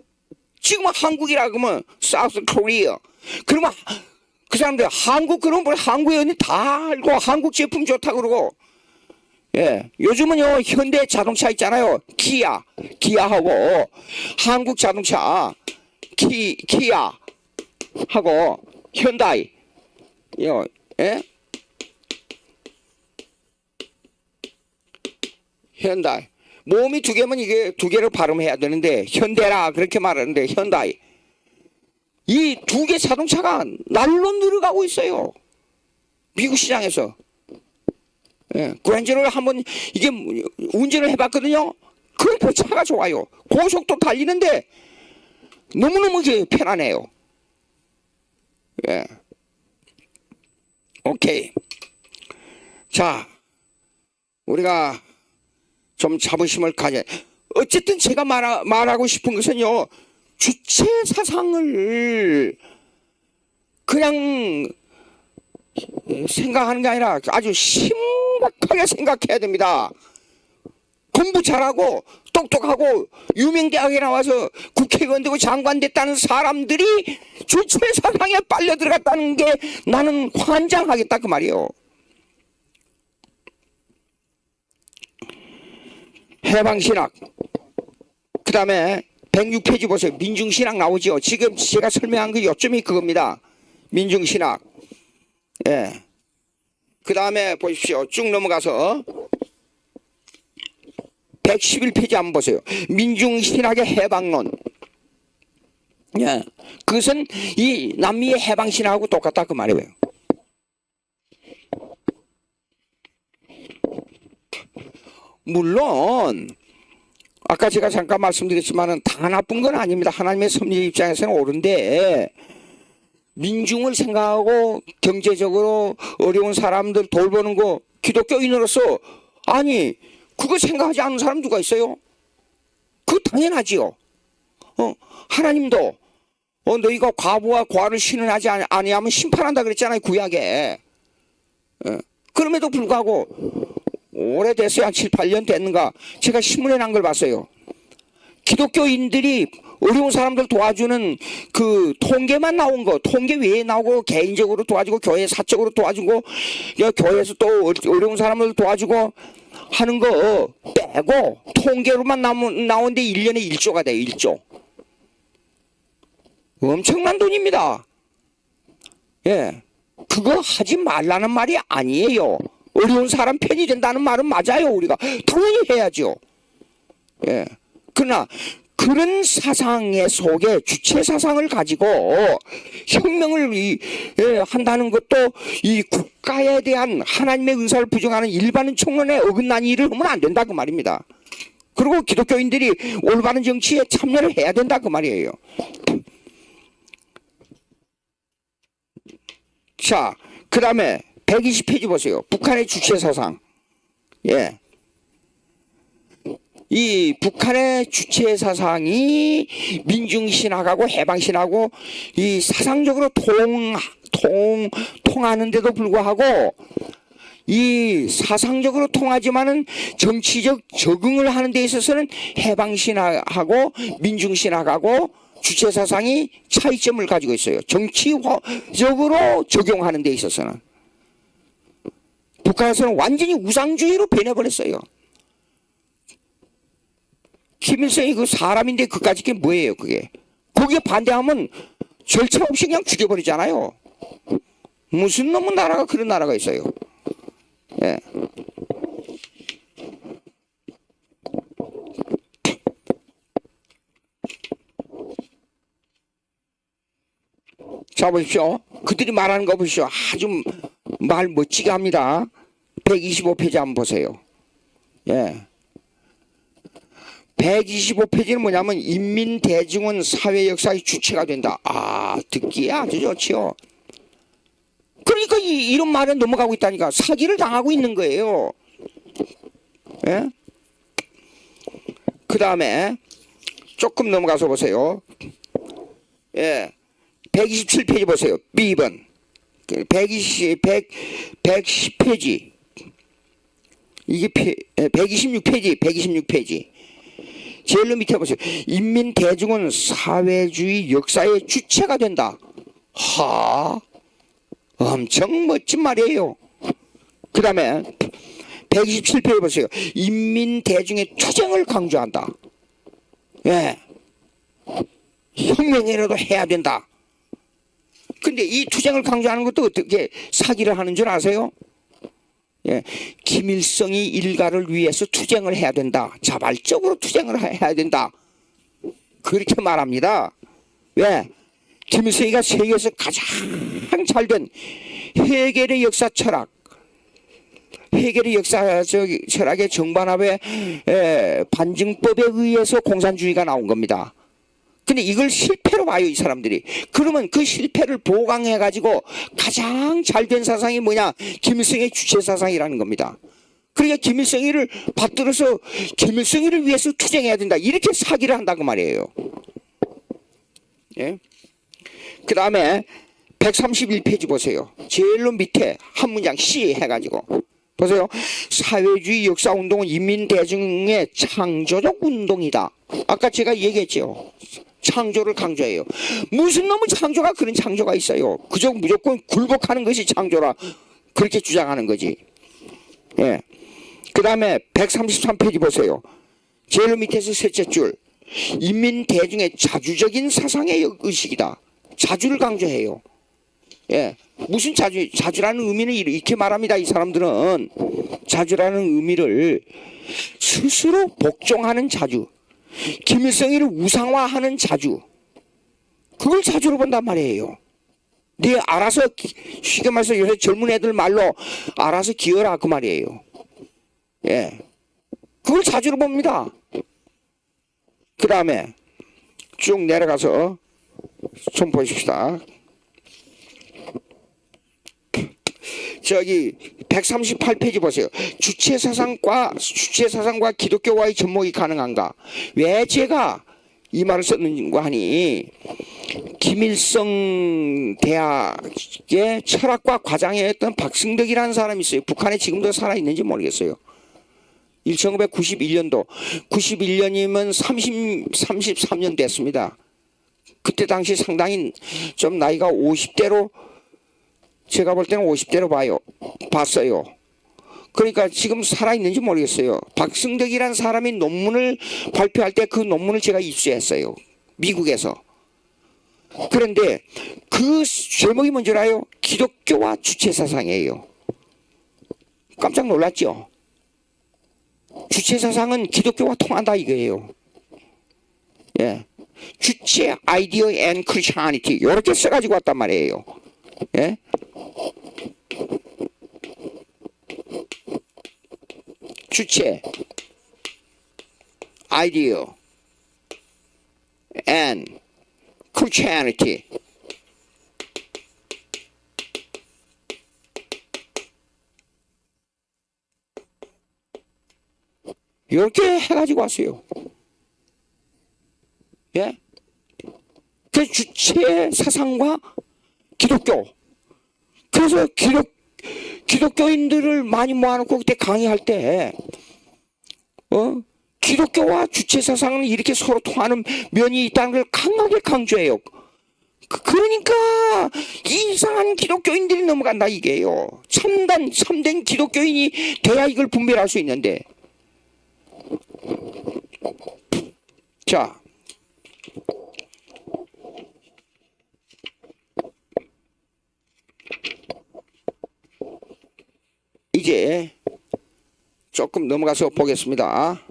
지금 한국이라 그러면 사우스 코리아. 그러면 그 사람들 한국 그러면 뭐 한국에 언니 다 알고 한국 제품 좋다 그러고. 예. 요즘은요 현대 자동차 있잖아요. 기아하고 한국 자동차 기아 하고 현다이. 예? 현다이. 몸이 두 개면 이게 두 개를 발음해야 되는데 현대라 그렇게 말하는데 현다이. 이 두 개 자동차가 날로 늘어가고 있어요. 미국 시장에서. 예, 그랜저를 한번 이게 운전을 해봤거든요. 그 차가 좋아요. 고속도 달리는데 너무너무 편안해요. 예. 오케이. 자, 우리가 좀 자부심을 가져. 어쨌든 제가 말하고 싶은 것은요, 주체 사상을 그냥 생각하는 게 아니라 아주 심각하게 생각해야 됩니다. 공부 잘하고 똑똑하고 유명대학에 나와서 국회의원 되고 장관 됐다는 사람들이 주체 사상에 빨려 들어갔다는 게 나는 환장하겠다 그 말이에요. 해방신학, 그 다음에 106페이지 보세요. 민중신학 나오죠. 지금 제가 설명한 그 요점이 그겁니다. 민중신학. 예. 그 다음에 보십시오. 쭉 넘어가서 111페이지 한번 보세요. 민중신학의 해방론. 예. 그것은 이 남미의 해방신학하고 똑같다 그 말이에요. 물론 아까 제가 잠깐 말씀드렸지만은 다 나쁜 건 아닙니다. 하나님의 섭리 입장에서는 옳은데 민중을 생각하고 경제적으로 어려운 사람들 돌보는 거 기독교인으로서 아니 그거 생각하지 않는 사람 누가 있어요? 그거 당연하지요. 하나님도 너희가 과부와 과를 신은하지 아니하면 심판한다 그랬잖아요 구약에. 그럼에도 불구하고 오래됐어요. 한 7, 8년 됐는가 제가 신문에 난 걸 봤어요. 기독교인들이 어려운 사람들 도와주는 그 통계만 나온 거, 통계 외에 나오고 개인적으로 도와주고 교회 사적으로 도와주고 교회에서 또 어려운 사람들 도와주고 하는 거 빼고 통계로만 나오는데 1년에 1조가 돼요. 1조. 엄청난 돈입니다. 예, 그거 하지 말라는 말이 아니에요. 어려운 사람 편이 된다는 말은 맞아요. 우리가 당연히 해야죠. 예. 그러나 그런 사상의 속에 주체 사상을 가지고 혁명을 한다는 것도 이 국가에 대한 하나님의 은사를 부정하는 일반은 총론에 어긋난 일을 하면 안 된다 그 말입니다. 그리고 기독교인들이 올바른 정치에 참여를 해야 된다 그 말이에요. 자, 그 다음에 120페이지 보세요. 북한의 주체 사상. 예. 이 북한의 주체 사상이 민중신학하고 해방신학하고 이 사상적으로 통하는데도 불구하고 이 사상적으로 통하지만은 정치적 적응을 하는 데 있어서는 해방신학하고 민중신학하고 주체 사상이 차이점을 가지고 있어요. 정치적으로 적용하는 데 있어서는. 북한에서는 완전히 우상주의로 변해버렸어요. 김일성이 그 사람인데 그까짓 게 뭐예요, 그게? 거기에 반대하면 절차 없이 그냥 죽여버리잖아요. 무슨 놈의 나라가 그런 나라가 있어요. 예. 자, 보십시오. 그들이 말하는 거 보십시오. 아주 말 멋지게 합니다. 125페이지 한번 보세요. 예. 125페이지는 뭐냐면 인민대중은 사회 역사의 주체가 된다. 아, 듣기에 아주 좋지요. 그러니까 이런 말에 넘어가고 있다니까. 사기를 당하고 있는 거예요. 예? 그 다음에 조금 넘어가서 보세요. 예. 127페이지 보세요. B번. 110페이지. 이게 126페이지. 제일 밑에 보세요. 인민대중은 사회주의 역사의 주체가 된다. 엄청 멋진 말이에요. 그 다음에 127페이지 보세요. 인민대중의 투쟁을 강조한다. 예. 혁명이라도 해야 된다. 근데 이 투쟁을 강조하는 것도 어떻게 사기를 하는 줄 아세요? 예, 김일성이 일가를 위해서 투쟁을 해야 된다. 자발적으로 투쟁을 해야 된다. 그렇게 말합니다. 왜? 김일성이가 세계에서 가장 잘된 해겔의 역사 철학, 해겔의 역사적 철학의 정반합의 반증법에 의해서 공산주의가 나온 겁니다. 근데 이걸 실패로 봐요, 이 사람들이. 그러면 그 실패를 보강해가지고 가장 잘된 사상이 뭐냐? 김일성의 주체 사상이라는 겁니다. 그러니까 김일성이를 받들어서 김일성이를 위해서 투쟁해야 된다. 이렇게 사기를 한다고 말이에요. 예? 그 다음에 131페이지 보세요. 제일 밑에 한 문장 C 해가지고. 보세요. 사회주의 역사운동은 인민대중의 창조적 운동이다. 아까 제가 얘기했죠. 창조를 강조해요. 무슨 놈의 창조가 그런 창조가 있어요. 그저 무조건 굴복하는 것이 창조라 그렇게 주장하는 거지. 예. 그 다음에 133페이지 보세요. 제일 밑에서 셋째 줄. 인민대중의 자주적인 사상의 의식이다. 자주를 강조해요. 예. 무슨 자주라는 의미는 이렇게 말합니다. 이 사람들은 자주라는 의미를 스스로 복종하는 자주, 김일성이를 우상화하는 자주, 그걸 자주로 본단 말이에요. 네 알아서 쉽게 말해서 요새 젊은 애들 말로 알아서 기어라 그 말이에요. 예, 그걸 자주로 봅니다. 그 다음에 쭉 내려가서 좀 보십시다. 저기 138페이지 보세요. 주체 사상과 기독교와의 접목이 가능한가? 왜 제가 이 말을 썼는가 하니 김일성 대학의 철학과 과장이었던 박승덕이라는 사람이 있어요. 북한에 지금도 살아있는지 모르겠어요. 1991년도 91년이면 33년 됐습니다. 그때 당시 상당히 좀 나이가 50대로 제가 볼 때는 50대로 봤어요. 그러니까 지금 살아있는지 모르겠어요. 박승덕이라는 사람이 논문을 발표할 때 그 논문을 제가 입수했어요. 미국에서. 그런데 그 제목이 뭔지 알아요? 기독교와 주체사상이에요. 깜짝 놀랐죠? 주체사상은 기독교와 통한다 이거예요. 예. 주체, 아이디어 앤 크리스천리티 이렇게 써가지고 왔단 말이에요. 예? 주체, 아이디어, and Christianity. 이렇게 해가지고 왔어요. 예? 그 주체 사상과 기독교. 그래서 기독교인들을 많이 모아놓고 그때 강의할 때, 기독교와 주체 사상은 이렇게 서로 통하는 면이 있다는 걸 강하게 강조해요. 그러니까 이상한 기독교인들이 넘어간다 이게요. 참된 기독교인이 돼야 이걸 분별할 수 있는데. 자, 이제 조금 넘어가서 보겠습니다.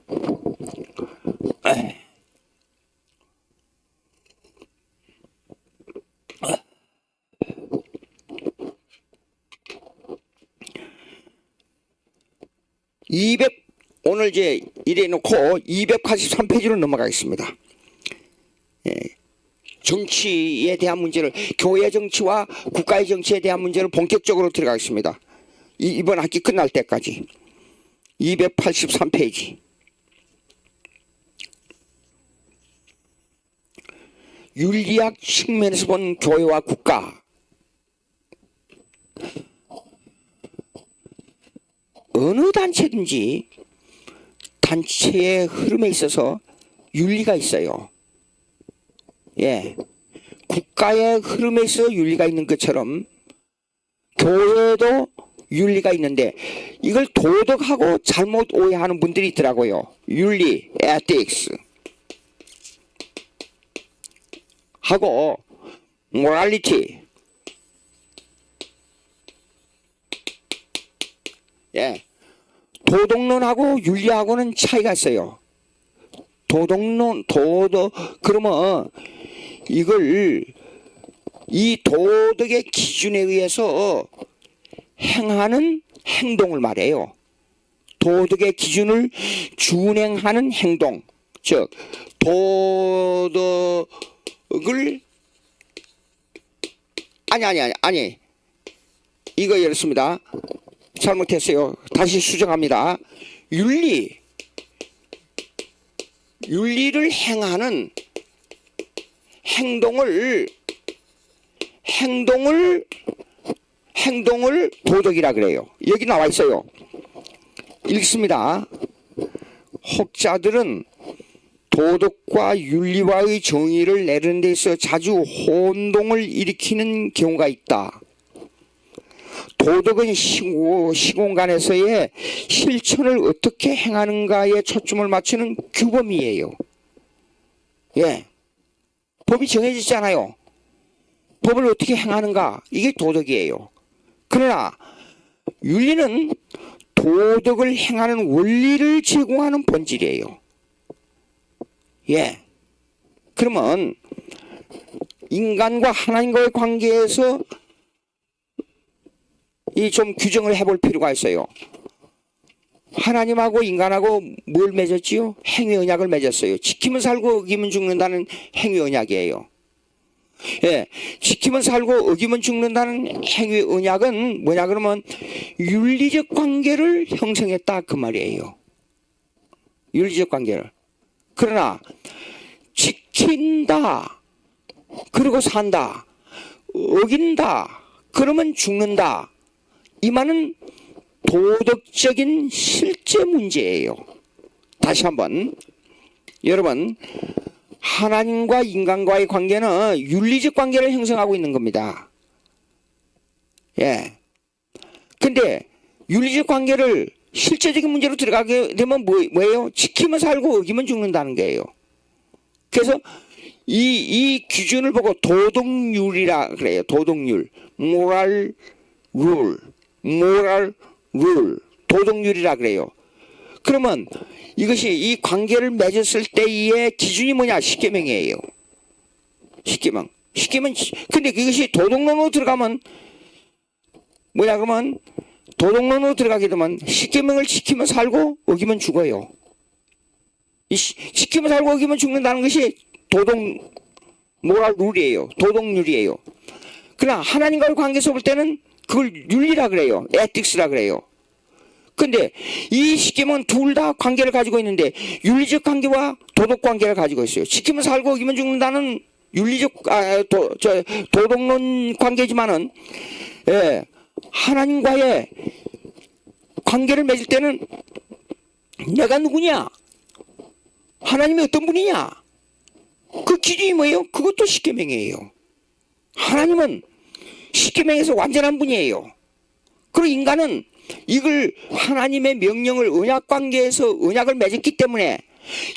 오늘 이제 이래 놓고 283페이지로 넘어가겠습니다. 예, 정치에 대한 문제를, 교회 정치와 국가의 정치에 대한 문제를 본격적으로 들어가겠습니다. 이번 학기 끝날 때까지. 283페이지. 윤리학 측면에서 본 교회와 국가. 어느 단체든지 단체의 흐름에 있어서 윤리가 있어요. 예. 국가의 흐름에 있어 윤리가 있는 것처럼 교회도 윤리가 있는데 이걸 도덕하고 잘못 오해하는 분들이 있더라고요. 윤리, ethics 하고 morality. 예. 도덕론하고 윤리하고는 차이가 있어요. 그러면 이걸 이 도덕의 기준에 의해서 행하는 행동을 말해요. 도덕의 기준을 준행하는 행동. 즉, 도덕을, 아니. 이거 이렇습니다. 잘못했어요. 다시 수정합니다. 윤리를 행하는 행동을 도덕이라 그래요. 여기 나와 있어요. 읽습니다. 학자들은 도덕과 윤리와의 정의를 내리는 데 있어 자주 혼동을 일으키는 경우가 있다. 도덕은 시공간에서의 실천을 어떻게 행하는가에 초점을 맞추는 규범이에요. 예. 법이 정해지잖아요. 법을 어떻게 행하는가, 이게 도덕이에요. 그러나 윤리는 도덕을 행하는 원리를 제공하는 본질이에요. 예. 그러면 인간과 하나님과의 관계에서 이 좀 규정을 해볼 필요가 있어요. 하나님하고 인간하고 뭘 맺었지요? 행위 언약을 맺었어요. 지키면 살고 어기면 죽는다는 행위 언약이에요. 예, 지키면 살고 어기면 죽는다는 행위 언약은 뭐냐 그러면 윤리적 관계를 형성했다 그 말이에요. 윤리적 관계를. 그러나 지킨다 그리고 산다, 어긴다 그러면 죽는다, 이 말은 도덕적인 실제 문제예요. 다시 한번, 여러분, 하나님과 인간과의 관계는 윤리적 관계를 형성하고 있는 겁니다. 예. 근데 윤리적 관계를 실제적인 문제로 들어가게 되면 뭐예요? 지키면 살고 어기면 죽는다는 거예요. 그래서 이 기준을 보고 도덕률이라 그래요. 도덕률, moral rule, 도덕률이라 그래요. 그러면 이것이 이 관계를 맺었을 때의 기준이 뭐냐? 십계명이에요. 십계명. 근데 그것이 도덕론으로 들어가면 뭐냐 그러면 도덕론으로 들어가게 되면 십계명을 지키면 살고 어기면 죽어요. 지키면 살고 어기면 죽는다는 것이 모랄 룰이에요. 도덕률이에요. 그러나 하나님과의 관계에서 볼 때는 그걸 윤리라 그래요. 에틱스라 그래요. 근데 이 십계명은 둘 다 관계를 가지고 있는데 윤리적 관계와 도덕 관계를 가지고 있어요. 지키면 살고 어기면 죽는다는 도덕론 관계지만은, 예, 하나님과의 관계를 맺을 때는 내가 누구냐? 하나님이 어떤 분이냐? 그 기준이 뭐예요? 그것도 십계명이에요. 하나님은 십계명에서 완전한 분이에요. 그리고 인간은 이걸 하나님의 명령을 언약 관계에서 언약을 맺었기 때문에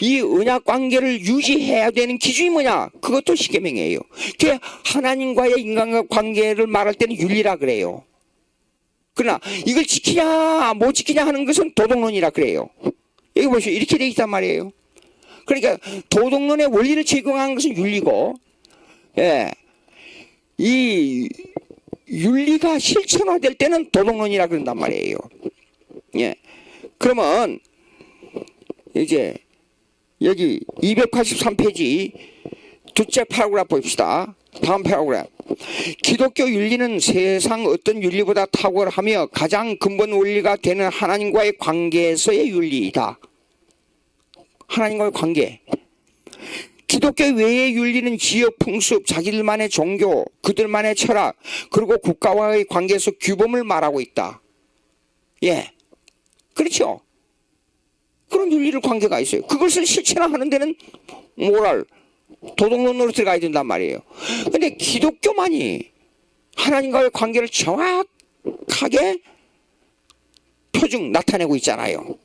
이 언약 관계를 유지해야 되는 기준이 뭐냐? 그것도 십계명이에요. 그게 하나님과의 인간과 관계를 말할 때는 윤리라 그래요. 그러나 이걸 지키냐 못 지키냐 하는 것은 도덕론이라 그래요. 여기 보시오. 이렇게 돼 있단 말이에요. 그러니까 도덕론의 원리를 제공한 것은 윤리고, 예, 이 윤리가 실천화될 때는 도덕론이라 그런단 말이에요. 예, 그러면 이제 여기 283페이지 둘째 패러그래프 봅시다. 다음 패러그래프. 기독교 윤리는 세상 어떤 윤리보다 탁월하며 가장 근본 원리가 되는 하나님과의 관계에서의 윤리이다. 하나님과의 관계. 기독교 외의 윤리는 지역 풍습, 자기들만의 종교, 그들만의 철학, 그리고 국가와의 관계에서 규범을 말하고 있다. 예, 그렇죠. 그런 윤리를 관계가 있어요. 그것을 실천하는 데는 모랄, 도덕론으로 들어가야 된단 말이에요. 근데 기독교만이 하나님과의 관계를 정확하게 표중 나타내고 있잖아요.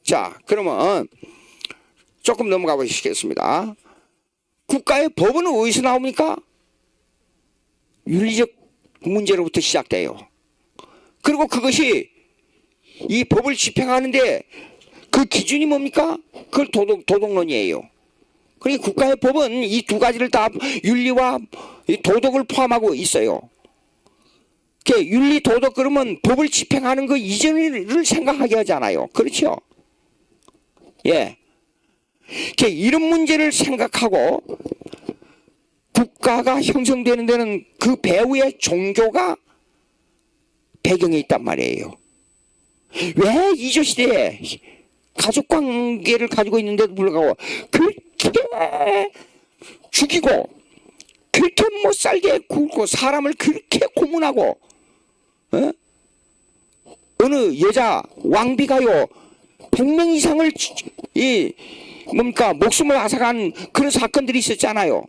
자, 그러면 조금 넘어가 보시겠습니다. 국가의 법은 어디서 나옵니까? 윤리적 문제로부터 시작돼요. 그리고 그것이 이 법을 집행하는데 그 기준이 뭡니까? 그걸 도덕론이에요. 그러니까 국가의 법은 이 두 가지를 다 윤리와 도덕을 포함하고 있어요. 윤리, 도덕 그러면 법을 집행하는 그 이전을 생각하게 하잖아요. 그렇죠? 예. 이런 문제를 생각하고 국가가 형성되는 데는 그 배후의 종교가 배경에 있단 말이에요. 왜 이조시대에 가족관계를 가지고 있는데도 불구하고 그렇게 죽이고 그렇게 못 살게 굴고 사람을 그렇게 고문하고, 어? 어느 여자 왕비가요 100명 이상을 목숨을 앗아간 그런 사건들이 있었잖아요.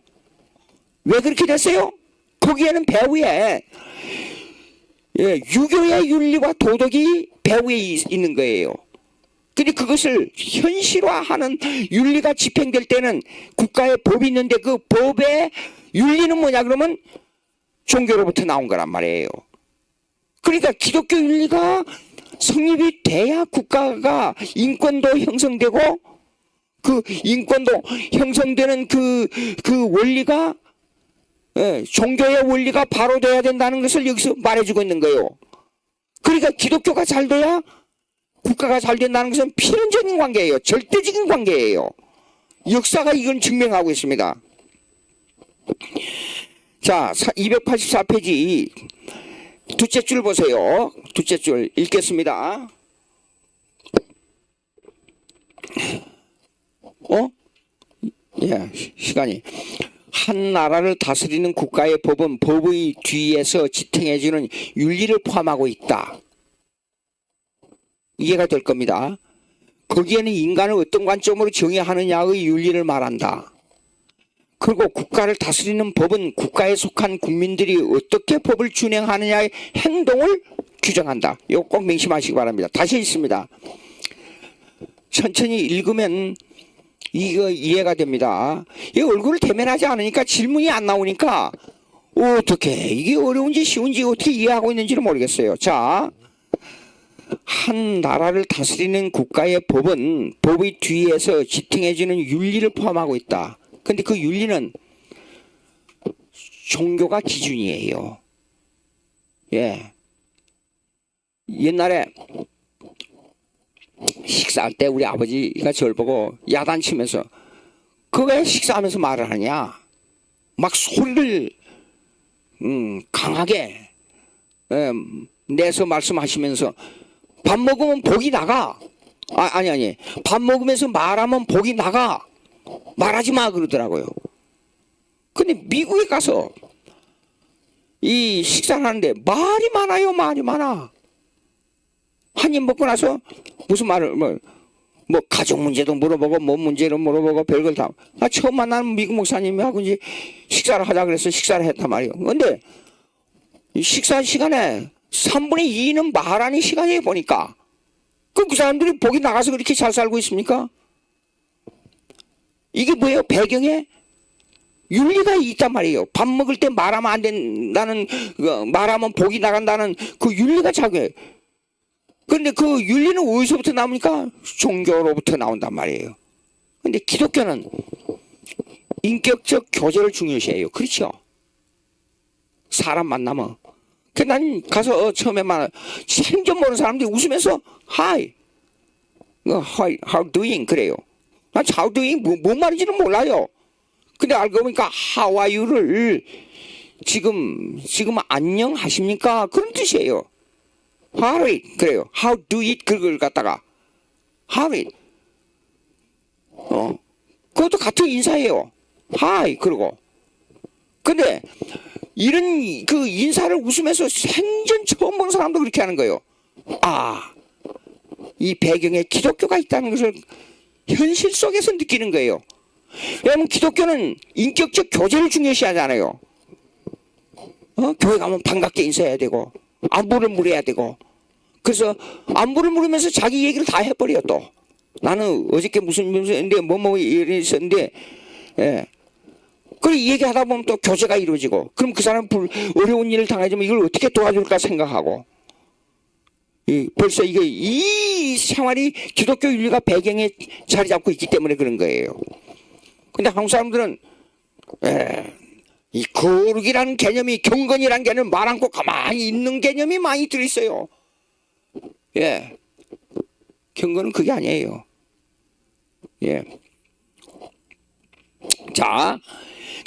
왜 그렇게 됐어요? 거기에는 배후에 유교의 윤리와 도덕이 배후에 있는 거예요. 근데 그것을 현실화하는 윤리가 집행될 때는 국가의 법이 있는데 그 법의 윤리는 뭐냐 그러면 종교로부터 나온 거란 말이에요. 그러니까 기독교 윤리가 성립이 돼야 국가가 인권도 형성되고 그 인권도 형성되는 그 원리가 종교의 원리가 바로 돼야 된다는 것을 여기서 말해주고 있는 거예요. 그러니까 기독교가 잘 돼야 국가가 잘 된다는 것은 필연적인 관계예요. 절대적인 관계예요. 역사가 이건 증명하고 있습니다. 자, 284페이지 둘째 줄 보세요. 둘째 줄 읽겠습니다. 시간이. 한 나라를 다스리는 국가의 법은 법의 뒤에서 지탱해주는 윤리를 포함하고 있다. 이해가 될 겁니다. 거기에는 인간을 어떤 관점으로 정의하느냐의 윤리를 말한다. 그리고 국가를 다스리는 법은 국가에 속한 국민들이 어떻게 법을 준행하느냐의 행동을 규정한다. 이거 꼭 명심하시기 바랍니다. 다시 읽습니다. 천천히 읽으면 이거 이해가 됩니다. 이 얼굴을 대면하지 않으니까 질문이 안 나오니까 어떻게 이게 어려운지 쉬운지 어떻게 이해하고 있는지를 모르겠어요. 자, 한 나라를 다스리는 국가의 법은 법의 뒤에서 지탱해주는 윤리를 포함하고 있다. 근데 그 윤리는 종교가 기준이에요. 예. 옛날에 식사할 때 우리 아버지가 저를 보고 야단치면서 그 왜 식사하면서 말을 하냐? 막 소리를 강하게 내서 말씀하시면서 밥 먹으면 복이 나가. 아니. 밥 먹으면서 말하면 복이 나가. 말하지 마 그러더라고요. 근데 미국에 가서 이 식사를 하는데 말이 많아요. 말이 많아. 한 입 먹고 나서 무슨 말을 뭐 가족 문제도 물어보고 뭐 문제도 물어보고 별걸 다. 처음 만난 미국 목사님하고 이제 식사를 하자 그래서 식사를 했단 말이에요. 근데 이 식사 시간에 3분의 2는 말하는 시간이에요 보니까. 그 사람들이 복이 나가서 그렇게 잘 살고 있습니까? 이게 뭐예요? 배경에 윤리가 있단 말이에요. 밥 먹을 때 말하면 안 된다는, 말하면 복이 나간다는 그 윤리가 작용해요. 그런데 그 윤리는 어디서부터 나옵니까? 종교로부터 나온단 말이에요. 근데 기독교는 인격적 교제를 중요시해요. 그렇죠? 사람 만나면. 난 가서 처음에 생전 모르는 사람들이 웃으면서 Hi, how doing 그래요. 난 how doing 뭔 말인지는 몰라요. 근데 알고 보니까 how are you를 지금 안녕하십니까? 그런 뜻이에요. how it 그래요. how do it 그걸 갖다가 how it 그것도 같은 인사예요. hi 그러고. 근데 이런 그 인사를 웃으면서 생전 처음 보는 사람도 그렇게 하는 거예요. 이 배경에 기독교가 있다는 것을 현실 속에서 느끼는 거예요. 왜냐하면 기독교는 인격적 교제를 중요시하잖아요. 교회 가면 반갑게 인사해야 되고 안부를 물어야 되고. 그래서 안부를 물으면서 자기 얘기를 다 해버려요. 또 나는 어저께 무슨 일인데 뭐 일이 있었는데 그 얘기하다 보면 또 교제가 이루어지고, 그럼 그 사람 어려운 일을 당하지만 이걸 어떻게 도와줄까 생각하고. 벌써 이 생활이 기독교 윤리가 배경에 자리 잡고 있기 때문에 그런 거예요. 근데 한국 사람들은 이 거룩이라는 개념이, 경건이라는 개념을 말 않고 가만히 있는 개념이 많이 들어있어요. 경건은 그게 아니에요. 자,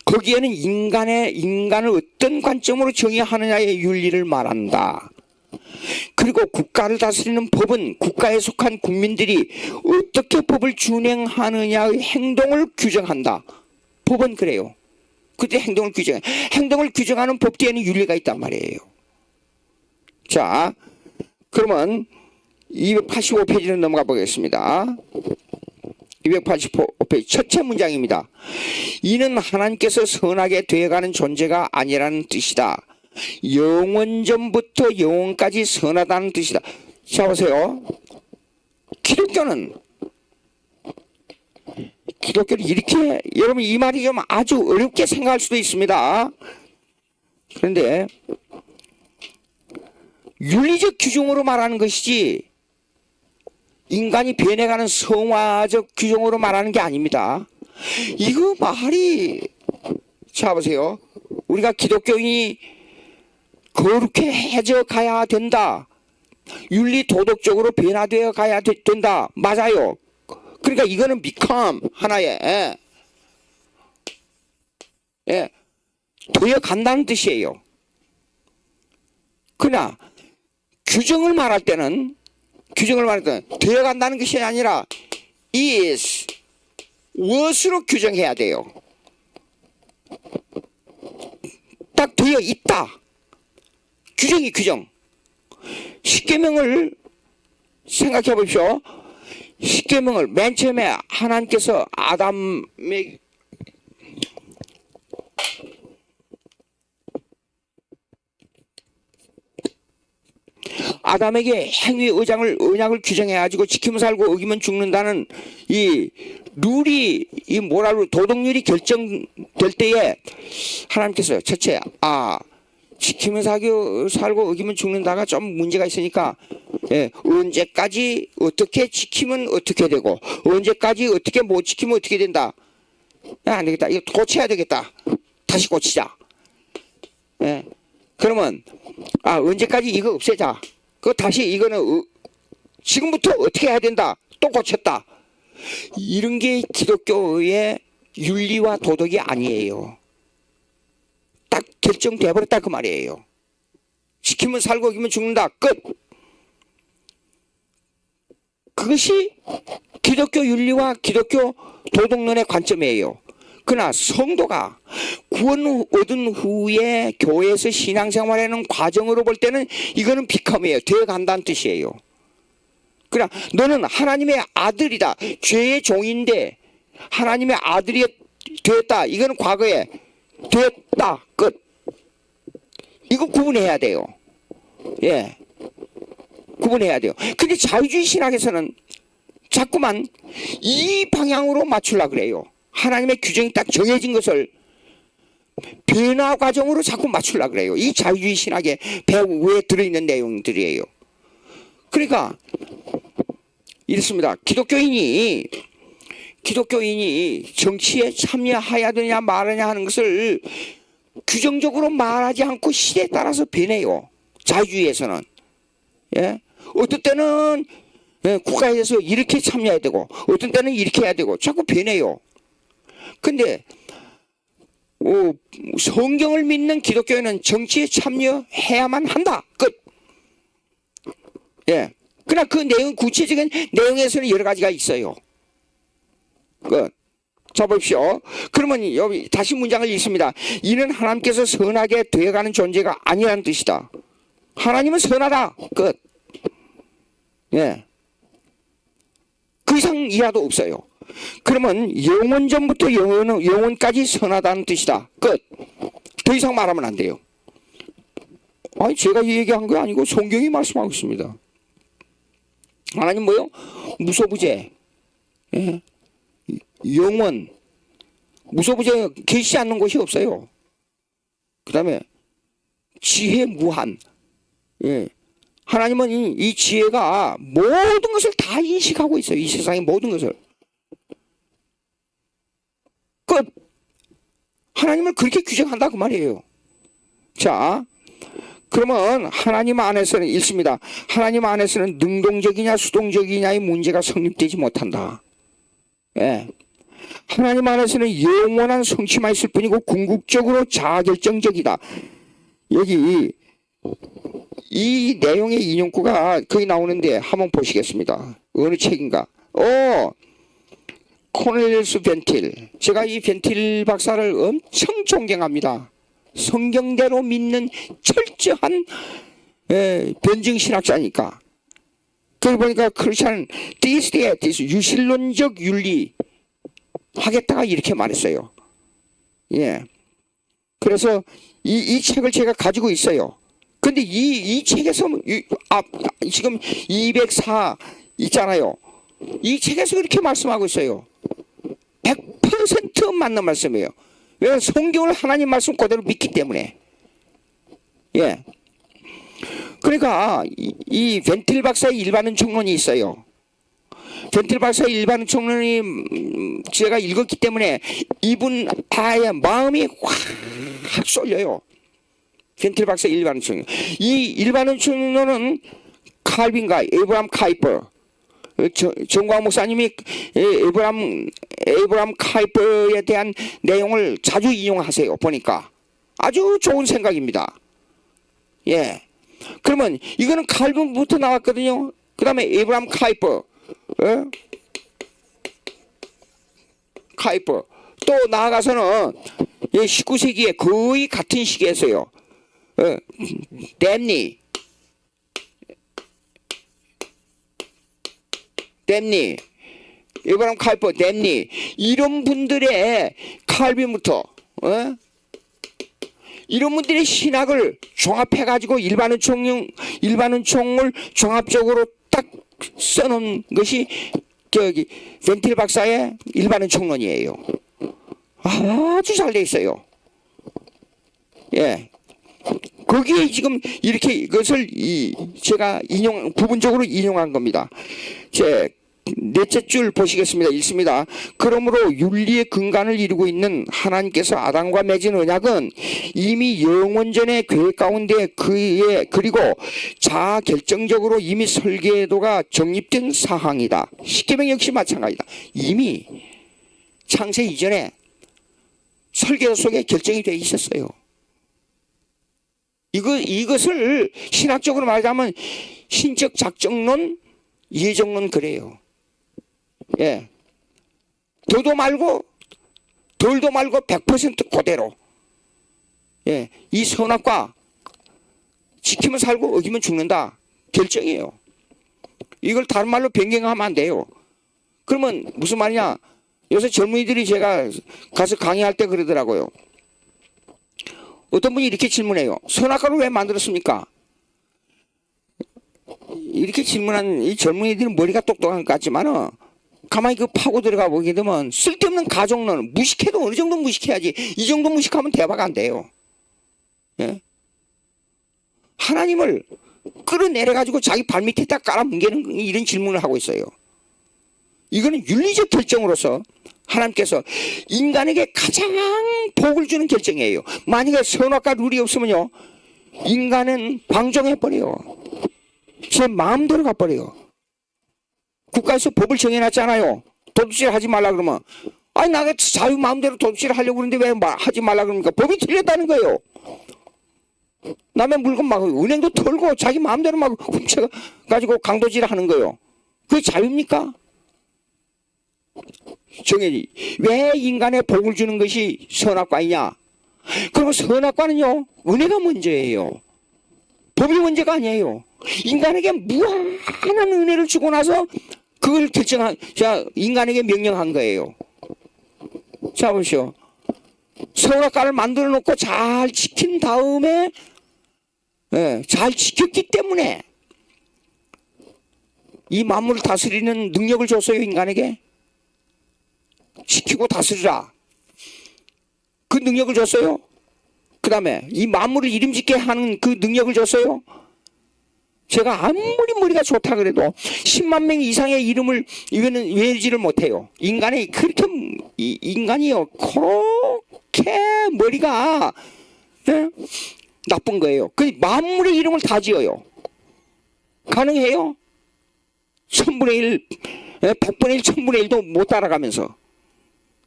거기에는 인간을 어떤 관점으로 정의하느냐의 윤리를 말한다. 그리고 국가를 다스리는 법은 국가에 속한 국민들이 어떻게 법을 준행하느냐의 행동을 규정한다. 법은 그래요. 그때 행동을 규정하는 법 뒤에는 윤리가 있단 말이에요. 자, 그러면 285페이지로 넘어가 보겠습니다. 285페이지 첫째 문장입니다. 이는 하나님께서 선하게 되어가는 존재가 아니라는 뜻이다. 영원전부터 영원까지 선하다는 뜻이다. 자, 보세요. 기독교는 이렇게, 여러분 이 말이 좀 아주 어렵게 생각할 수도 있습니다. 그런데 윤리적 규정으로 말하는 것이지 인간이 변해가는 성화적 규정으로 말하는 게 아닙니다. 이거 말이, 자 보세요. 우리가 기독교인이 거룩해져 가야 된다. 윤리 도덕적으로 변화되어 가야 된다. 맞아요. 그러니까 이거는 become 하나의 되어 간다는 뜻이에요. 그러나 규정을 말할 때는 되어 간다는 것이 아니라 is 무엇으로 규정해야 돼요. 딱 되어 있다. 규정. 십계명을 생각해 보십시오. 십계명을 맨 처음에 하나님께서 아담에게 행위 언약을 규정해가지고 지키면 살고 어기면 죽는다는 이 룰이, 이 모랄 도덕률이 결정될 때에 하나님께서 첫째, 지키면 살고 어기면 죽는다가 좀 문제가 있으니까 언제까지 어떻게 지키면 어떻게 되고 언제까지 어떻게 못 지키면 어떻게 된다. 안 되겠다. 이거 고쳐야 되겠다. 다시 고치자. 그러면 언제까지 이거 없애자. 다시 이거는 지금부터 어떻게 해야 된다. 또 고쳤다. 이런 게 기독교의 윤리와 도덕이 아니에요. 딱 결정돼 버렸다 그 말이에요. 지키면 살고 어기면 죽는다. 끝. 그것이 기독교 윤리와 기독교 도덕론의 관점이에요. 그러나 성도가 구원 얻은 후에 교회에서 신앙생활하는 과정으로 볼 때는 이거는 비컴이에요. 되어간다는 뜻이에요. 그냥 너는 하나님의 아들이다. 죄의 종인데 하나님의 아들이 되었다. 이거는 과거에 되었다. 끝. 이거 구분해야 돼요. 예. 구분해야 돼요. 근데 자유주의 신학에서는 자꾸만 이 방향으로 맞추려고 그래요. 하나님의 규정이 딱 정해진 것을 변화 과정으로 자꾸 맞추려고 그래요. 이 자유주의 신학의 배후에 들어있는 내용들이에요. 그러니까 이렇습니다. 기독교인이 정치에 참여해야 되냐 말하냐 하는 것을 규정적으로 말하지 않고 시대에 따라서 변해요. 자유주의에서는. 예? 어떤 때는 국가에서 이렇게 참여해야 되고 어떤 때는 이렇게 해야 되고 자꾸 변해요. 근데 성경을 믿는 기독교인은 정치에 참여해야만 한다. 끝. 예. 그러나 그 내용, 구체적인 내용에서는 여러 가지가 있어요. 끝. 자, 보십시오. 그러면 여기 다시 문장을 읽습니다. 이는 하나님께서 선하게 되어가는 존재가 아니라는 뜻이다. 하나님은 선하다. 끝. 예. 그 이상 이하도 없어요. 그러면 영원전부터 영원까지 선하다는 뜻이다. 끝. 더 이상 말하면 안 돼요. 아니, 제가 얘기한 거 아니고 성경이 말씀하고 있습니다. 하나님 뭐요? 무소부재. 예. 영원. 무소부재 계시지 않는 곳이 없어요. 그 다음에 지혜 무한. 예. 하나님은 이 지혜가 모든 것을 다 인식하고 있어요. 이 세상의 모든 것을. 끝. 하나님을 그렇게 규정한다 그 말이에요. 자, 그러면 하나님 안에서는 읽습니다. 하나님 안에서는 능동적이냐 수동적이냐의 문제가 성립되지 못한다. 예. 하나님 안에서는 영원한 성취만 있을 뿐이고 궁극적으로 자아결정적이다. 여기 이 내용의 인용구가 거기 나오는데 한번 보시겠습니다. 어느 책인가? 코넬리우스 벤틸. 제가 이 벤틸 박사를 엄청 존경합니다. 성경대로 믿는 철저한 변증신학자니까. 거기 보니까 크리스찬 디스티에티스 유실론적 윤리 하겠다가 이렇게 말했어요. 예. 그래서 이 책을 제가 가지고 있어요. 근데 이 책에서 지금 204 있잖아요. 이 책에서 그렇게 말씀하고 있어요. 100% 맞는 말씀이에요. 왜냐하면 성경을 하나님 말씀 그대로 믿기 때문에. 예. 그러니까 이 벤틸 박사의 일반은 총론이 있어요. 벤틸 박사의 일반은 총론이 제가 읽었기 때문에 이분 아예 마음이 확 쏠려요. 벤틸 박사의 일반은 총론. 이 일반은 총론은 칼빈과 에브람 카이퍼, 정광 목사님이 에브람 카이퍼에 대한 내용을 자주 인용하세요. 보니까 아주 좋은 생각입니다. 예. 그러면 이거는 칼빈부터 나왔거든요. 그 다음에 에브람 카이퍼, 카이퍼. 또 나아가서는 19세기에 거의 같은 시기에서요. 댐니, 에브람 카이퍼, 댐니 이런 분들의 칼빈부터 이런 분들의 신학을 종합해가지고 일반은 총을 종합적으로 딱 써놓은 것이 저기 벤틸 박사의 일반은 총론이에요. 아주 잘 돼 있어요. 예. 거기에 지금 이렇게 이것을 제가 부분적으로 인용한 겁니다. 넷째 줄 보시겠습니다. 읽습니다. 그러므로 윤리의 근간을 이루고 있는 하나님께서 아담과 맺은 언약은 이미 영원전의 계획 가운데 그리고 자아결정적으로 이미 설계도가 정립된 사항이다. 십계명 역시 마찬가지다. 이미 창세 이전에 설계도 속에 결정이 되어 있었어요. 이것을 신학적으로 말하자면 신적 작정론, 예정론 그래요. 예. 더도 말고 덜도 말고 100% 그대로. 예. 이 선악과 지키면 살고 어기면 죽는다. 결정이에요. 이걸 다른 말로 변경하면 안 돼요. 그러면 무슨 말이냐? 요새 젊은이들이 제가 가서 강의할 때 그러더라고요. 어떤 분이 이렇게 질문해요. 선악과를 왜 만들었습니까? 이렇게 질문한 이 젊은이들은 머리가 똑똑한 것 같지만은 가만히 그 파고 들어가 보게 되면 쓸데없는 가정론, 무식해도 어느 정도 무식해야지. 이 정도 무식하면 대화가 안 돼요. 예? 하나님을 끌어내려가지고 자기 발밑에다 깔아뭉개는 이런 질문을 하고 있어요. 이거는 윤리적 결정으로서 하나님께서 인간에게 가장 복을 주는 결정이에요. 만약에 선악과 룰이 없으면요, 인간은 방종해버려요. 제 마음대로 가버려요. 국가에서 법을 정해놨잖아요. 도둑질 하지 말라 그러면, 아니 나가 자유 마음대로 도둑질을 하려고 그러는데 왜 하지 말라 그럽니까? 법이 틀렸다는 거예요. 남의 물건 막 은행도 털고 자기 마음대로 막 훔쳐가지고 강도질 하는 거예요. 그게 자유입니까? 정해지. 왜 인간에 복을 주는 것이 선악과이냐? 그리고 선악과는요, 은혜가 문제예요. 법이 문제가 아니에요. 인간에게 무한한 은혜를 주고 나서 그걸 인간에게 명령한 거예요. 자, 보시오. 선악과를 만들어 놓고 잘 지킨 다음에, 잘 지켰기 때문에 이 만물을 다스리는 능력을 줬어요, 인간에게. 지키고 다스리라. 그 능력을 줬어요. 그 다음에 이 만물을 이름짓게 하는 그 능력을 줬어요. 제가 아무리 머리가 좋다 그래도 10만 명 이상의 이름을 외우지를 못해요. 인간이 그렇게 인간이요 그렇게 머리가 나쁜 거예요. 그 만물의 이름을 다 지어요. 가능해요? 1000분의 1, 100분의 1, 1000분의 1도 못 따라가면서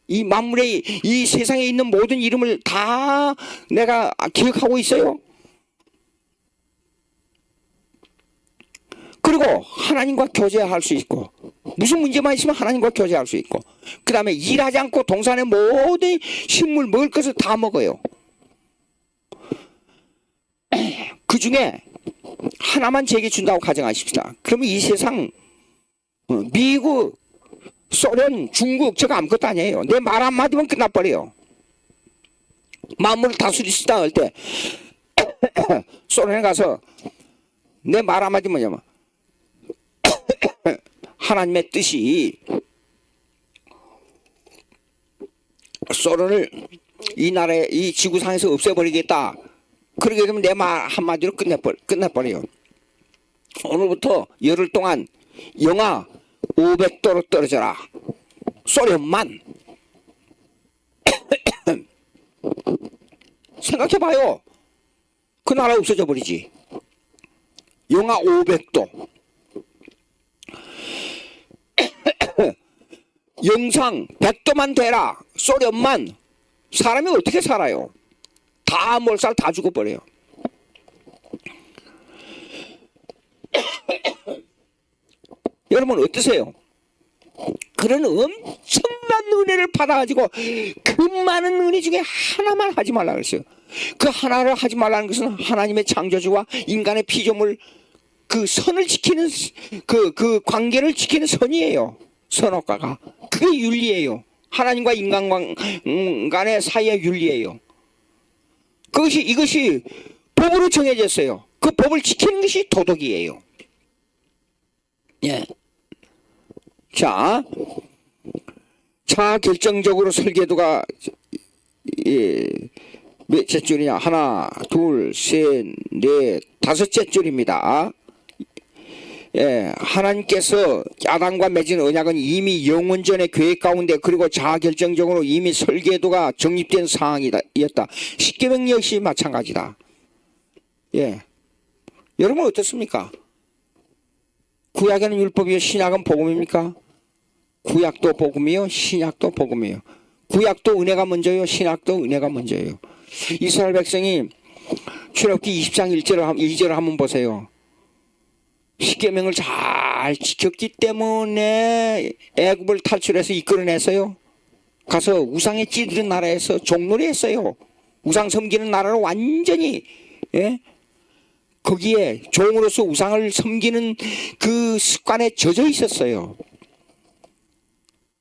이 만물의 이 세상에 있는 모든 이름을 다 내가 기억하고 있어요. 그리고 하나님과 교제할 수 있고, 무슨 문제만 있으면 하나님과 교제할 수 있고, 그 다음에 일하지 않고 동산의 모든 식물 먹을 것을 다 먹어요. 그 중에 하나만 제게 준다고 가정하십시다. 그러면 이 세상 미국, 소련, 중국 저거 아무것도 아니에요. 내 말 한마디면 끝나버려요. 만물을 다스리시다 할 때 소련에 가서 내 말 한마디 뭐냐면 하나님의 뜻이 소련을 이 나라에 이 지구상에서 없애버리겠다. 그러게 되면 내 말 한마디로 끝내버려요. 오늘부터 열흘 동안 영하 500도로 떨어져라. 소련만. 생각해봐요. 그 나라 없어져 버리지. 영하 500도. 영상 100도만 되라. 소련만. 사람이 어떻게 살아요? 다 몰살 다 죽어버려요. 여러분 어떠세요? 그런 엄청난 은혜를 받아가지고 그 많은 은혜 중에 하나만 하지 말라 그랬어요. 그 하나를 하지 말라는 것은 하나님의 창조주와 인간의 피조물 그 선을 지키는 그 관계를 지키는 선이에요. 선악과가. 그게 윤리예요. 하나님과 인간의 사이의 윤리예요. 이것이 법으로 정해졌어요. 그 법을 지키는 것이 도덕이에요. 예. 자, 결정적으로 설계도가 몇째 줄이냐? 하나, 둘, 셋, 넷, 다섯째 줄입니다. 예, 하나님께서 아담과 맺은 언약은 이미 영원전의 계획 가운데 그리고 자결정적으로 이미 설계도가 정립된 상황이었다. 십계명 역시 마찬가지다. 예, 여러분 어떻습니까? 구약에는 율법이요 신약은 복음입니까? 구약도 복음이요 신약도 복음이요. 구약도 은혜가 먼저요 신약도 은혜가 먼저예요. 이스라엘 백성이 출애굽기 20장 1절을 한번 보세요. 십계명을 잘 지켰기 때문에 애굽을 탈출해서 이끌어냈어요. 가서 우상에 찌들은 나라에서 종놀이 했어요. 우상 섬기는 나라로 완전히 거기에 종으로서 우상을 섬기는 그 습관에 젖어 있었어요.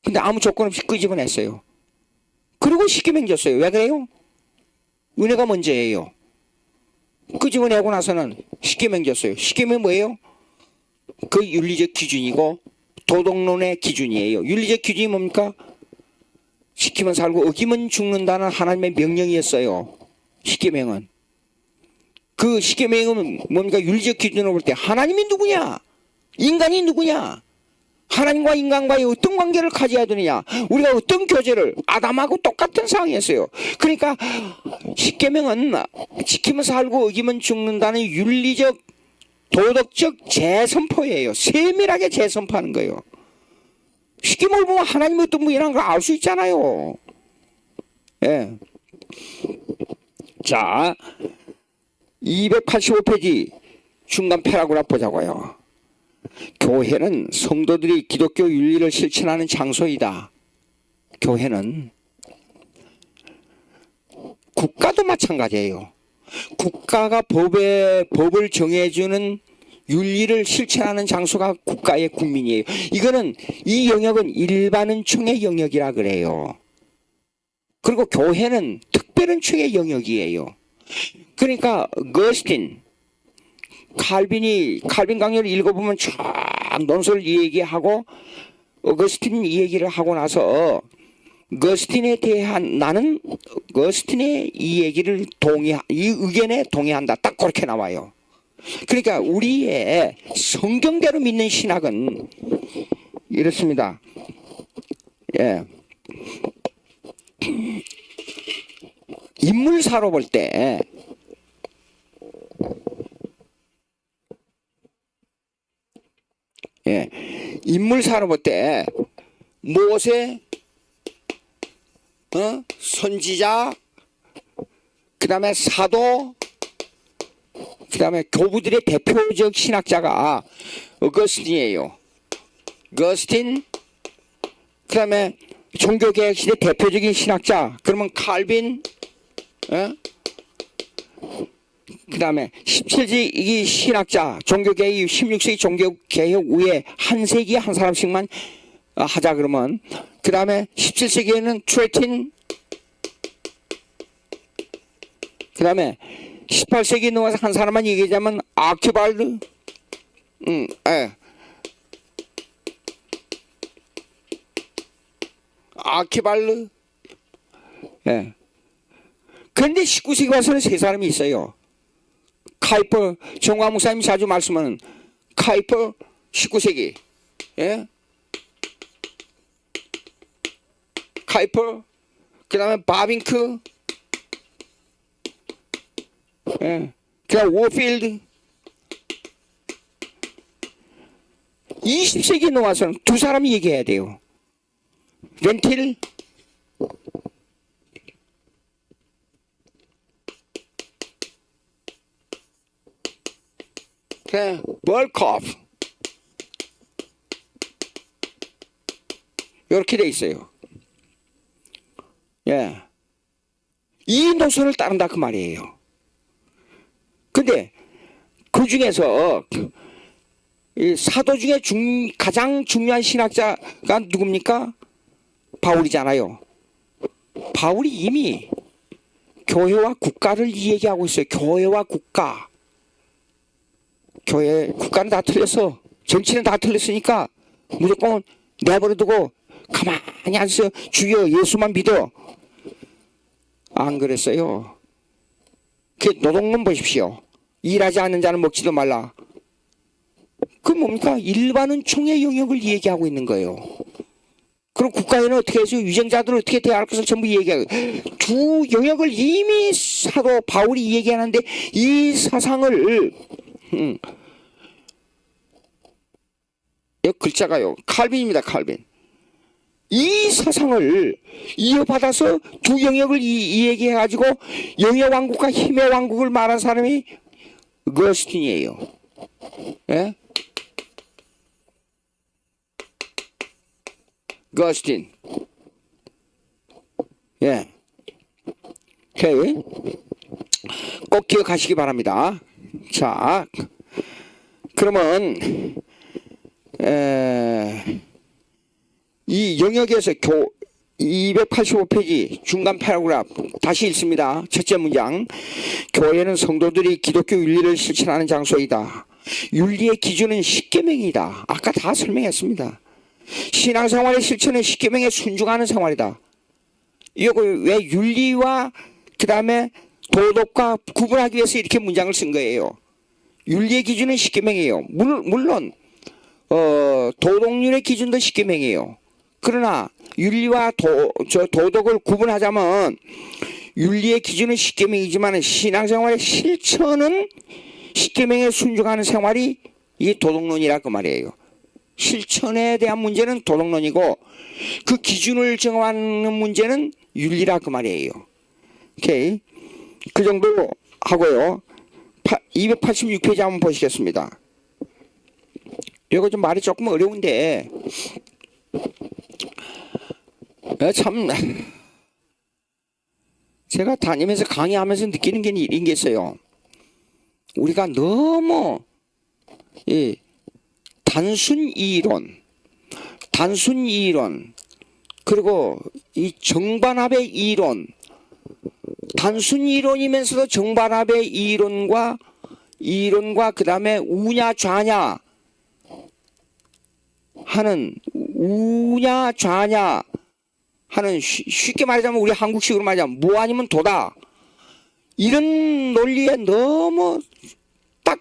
근데 아무 조건 없이 끄집어냈어요. 그리고 십계명줬어요. 왜 그래요? 은혜가 먼저예요. 끄집어내고 나서는 십계명줬어요. 십계명 뭐예요? 그 윤리적 기준이고 도덕론의 기준이에요. 윤리적 기준이 뭡니까? 시키면 살고 어기면 죽는다는 하나님의 명령이었어요. 십계명은. 그 십계명은 뭡니까? 윤리적 기준으로 볼 때 하나님이 누구냐? 인간이 누구냐? 하나님과 인간과의 어떤 관계를 가져야 되느냐? 우리가 어떤 교제를 아담하고 똑같은 상황이었어요. 그러니까 십계명은 지키면 살고 어기면 죽는다는 윤리적 도덕적 재선포예요. 세밀하게 재선포하는 거예요. 십계명을 보면 하나님이 어떤 분이라는 걸 알 수 있잖아요. 예. 자, 285페이지 중간 패러그래프 보자고요. 교회는 성도들이 기독교 윤리를 실천하는 장소이다. 교회는 국가도 마찬가지예요. 국가가 법을 정해주는 윤리를 실천하는 장소가 국가의 국민이에요. 이거는 이 영역은 일반은총의 영역이라 그래요. 그리고 교회는 특별은총의 영역이에요. 그러니까 거스틴 칼빈 강요를 읽어보면 쫙 논설을 이 얘기하고 어거스틴 이 얘기를 하고 나서 거스틴에 대한 나는 거스틴의 이 얘기를 이 의견에 동의한다. 딱 그렇게 나와요. 그러니까 우리의 성경대로 믿는 신학은 이렇습니다. 예. 인물사로 볼 때 예. 인물사로 볼 때 모세 선지자 그 다음에 사도 그 다음에 교부들의 대표적 신학자가 어거스틴이에요. 어거스틴 그 다음에 종교개혁 시대 대표적인 신학자 그러면 칼빈 그 다음에 17세기 신학자 종교개혁 16세기 종교개혁 후에 한 세기 한 사람씩만 하자 그러면 그 다음에 17세기에는 트레틴 그 다음에 18세기 넘어서 한 사람만 얘기하자면 아큐발드 아큐발드 예. 그런데 19세기 와서는 세 사람이 있어요. 카이퍼 정화 목사님이 자주 말씀하는 카이퍼 19세기 예? 카이퍼 그 다음에 바빙크 예. 그 다음 워필드 20세기 넘어와서는 두 사람이 얘기해야 돼요. 렌틸 벌코프 이렇게 돼 있어요. 예, 이 노선을 따른다 그 말이에요. 근데 그 중에서 이 사도 중에 가장 중요한 신학자가 누굽니까? 바울이잖아요. 바울이 이미 교회와 국가를 얘기하고 있어요. 교회와 국가. 교회 국가는 다 틀렸어. 정치는 다 틀렸으니까 무조건 내버려두고 가만히 앉아서 주여 예수만 믿어. 안 그랬어요. 그 노동론 보십시오. 일하지 않는 자는 먹지도 말라. 그 뭡니까? 일반은총의 영역을 얘기하고 있는 거예요. 그럼 국가에는 어떻게 해서 위정자들을 어떻게 대할 것을 전부 얘기하고 두 영역을 이미 사도 바울이 얘기하는데 이 사상을 여기 글자가요. 칼빈입니다. 칼빈. 이 사상을 이어받아서 두 영역을 얘기해가지고 영의 왕국과 힘의 왕국을 말한 사람이 어거스틴이에요. 예? 어거스틴. 예. 꼭 기억하시기 바랍니다. 자, 그러면 이 영역에서 285페이지 중간 패러그래프 다시 읽습니다. 첫째 문장. 교회는 성도들이 기독교 윤리를 실천하는 장소이다. 윤리의 기준은 십계명이다. 아까 다 설명했습니다. 신앙생활의 실천은 십계명에 순종하는 생활이다. 이거 왜 윤리와 그 다음에 도덕과 구분하기 위해서 이렇게 문장을 쓴 거예요. 윤리의 기준은 십계명이에요. 물론 도덕률의 기준도 십계명이에요. 그러나 윤리와 도덕을 구분하자면 윤리의 기준은 십계명이지만 신앙생활의 실천은 십계명에 순종하는 생활이 이 도덕론이라 그 말이에요. 실천에 대한 문제는 도덕론이고 그 기준을 정하는 문제는 윤리라 그 말이에요. 오케이. 그 정도 하고요. 286페이지 한번 보시겠습니다. 이거 좀 말이 조금 어려운데 참 제가 다니면서 강의하면서 느끼는 게 이런 게 있어요. 우리가 너무 단순 이론 그리고 이 정반합의 이론, 단순 이론이면서도 정반합의 이론과 그 다음에 우냐 좌냐 하는 쉽게 말하자면 우리 한국식으로 말하자면 뭐 아니면 도다. 이런 논리에 너무 딱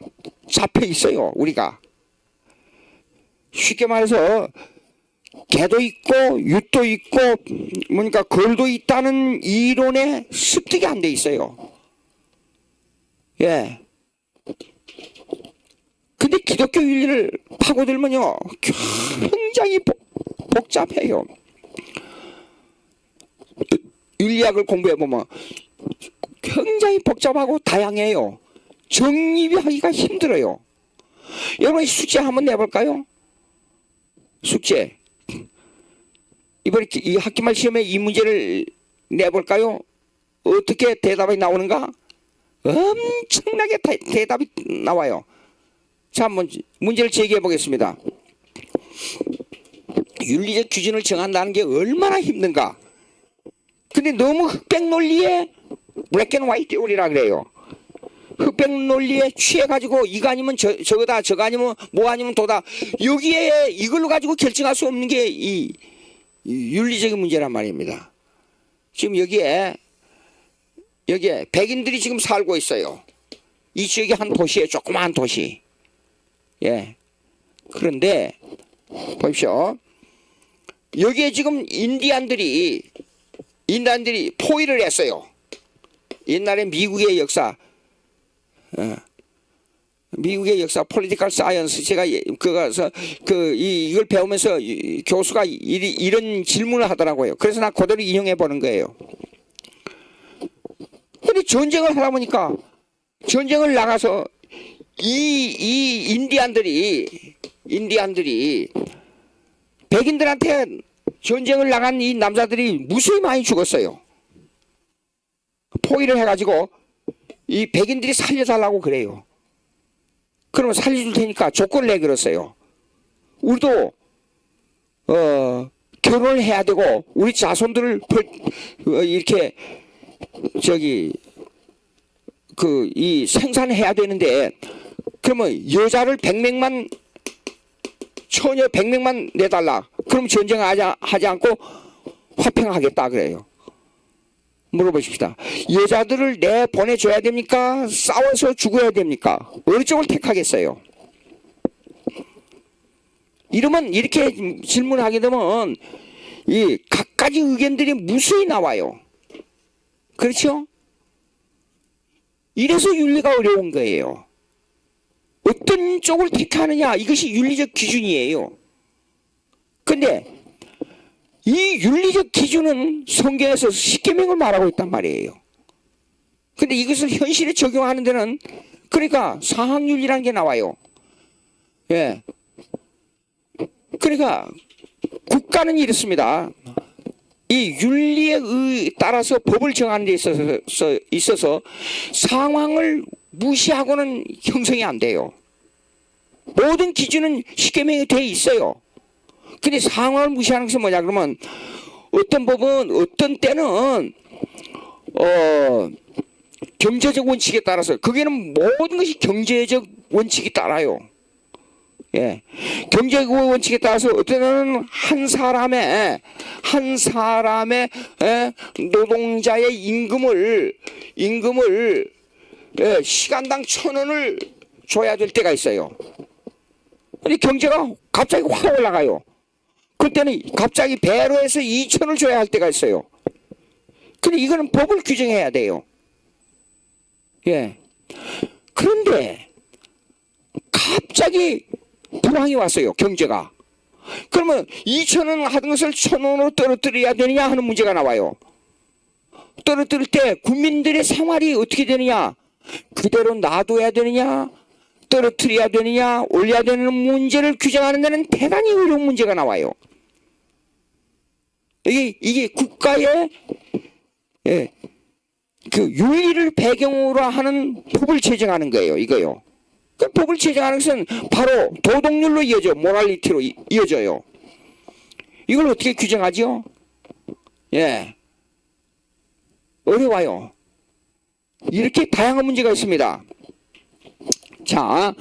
잡혀 있어요. 우리가 쉽게 말해서 개도 있고 윷도 있고 뭔가 걸도 있다는 이론에 습득이 안 돼 있어요. 예. 근데 기독교 윤리를 파고들면요 굉장히 복잡해요. 윤리학을 공부해보면 굉장히 복잡하고 다양해요. 정립이 하기가 힘들어요. 여러분 숙제 한번 내볼까요? 숙제. 이번에 이 학기말 시험에 이 문제를 내볼까요? 어떻게 대답이 나오는가? 엄청나게 대답이 나와요. 자, 한번 문제를 제기해 보겠습니다. 윤리적 기준을 정한다는 게 얼마나 힘든가? 근데 너무 흑백 논리에 블랙 앤 화이트 띠오리라 그래요. 흑백 논리에 취해가지고 이거 아니면 저거다, 저거 아니면 뭐 아니면 도다. 여기에 이걸로 가지고 결정할 수 없는 게 이 윤리적인 문제란 말입니다. 지금 여기에 백인들이 지금 살고 있어요. 이 지역이 한 도시에 조그마한 도시. 예. 그런데 보십시오. 여기에 지금 인디안들이 포위를 했어요. 옛날에 미국의 역사, 폴리티컬 사이언스, 제가 이걸 배우면서 교수가 이런 질문을 하더라고요. 그래서 나 그대로 인용해 보는 거예요. 근데 전쟁을 하다 보니까 전쟁을 나가서 이 인디안들이 백인들한테 전쟁을 나간 이 남자들이 무수히 많이 죽었어요. 포위를 해가지고 이 백인들이 살려달라고 그래요. 그러면 살려줄 테니까 조건을 내걸었어요. 우리도 결혼을 해야 되고 우리 자손들을 이렇게 이 생산해야 되는데 그러면 여자를 100명만 처녀 100명만 내달라. 그럼 전쟁하지 않고 화평하겠다 그래요. 물어보십시다. 여자들을 내보내줘야 됩니까? 싸워서 죽어야 됩니까? 어느 쪽을 택하겠어요? 이러면 이렇게 질문하게 되면 이 각가지 의견들이 무수히 나와요. 그렇죠? 이래서 윤리가 어려운 거예요. 어떤 쪽을 택하느냐 이것이 윤리적 기준이에요. 근데 이 윤리적 기준은 성경에서 십계명을 말하고 있단 말이에요. 근데 이것을 현실에 적용하는 데는 그러니까 상학윤리라는 게 나와요. 예. 그러니까 국가는 이렇습니다. 이 윤리에 따라서 법을 정하는 데 있어서 상황을 무시하고는 형성이 안 돼요. 모든 기준은 십계명에 돼 있어요. 근데 상황을 무시하는 것은 뭐냐 그러면 어떤 법은 어떤 때는 경제적 원칙에 따라서 거기는 모든 것이 경제적 원칙이 따라요. 예, 경제적 원칙에 따라서 어떤 때는 한 사람의 노동자의 임금을 시간당 1,000원을 줘야 될 때가 있어요. 근데 경제가 갑자기 확 올라가요. 그때는 갑자기 배로 해서 2,000원을 줘야 할 때가 있어요. 근데 이거는 법을 규정해야 돼요. 예. 그런데 갑자기 불황이 왔어요. 경제가. 그러면 2,000원 하던 것을 1,000원으로 떨어뜨려야 되느냐 하는 문제가 나와요. 떨어뜨릴 때 국민들의 생활이 어떻게 되느냐, 그대로 놔둬야 되느냐, 떨어뜨려야 되느냐, 올려야 되는 문제를 규정하는 데는 대단히 어려운 문제가 나와요. 이게 국가의 그 윤리를 배경으로 하는 법을 제정하는 거예요. 이거요. 그 법을 제정하는 것은 바로 도덕률로 이어져, 모랄리티로 이어져요. 이걸 어떻게 규정하죠? 예, 어려워요. 이렇게 다양한 문제가 있습니다. 자,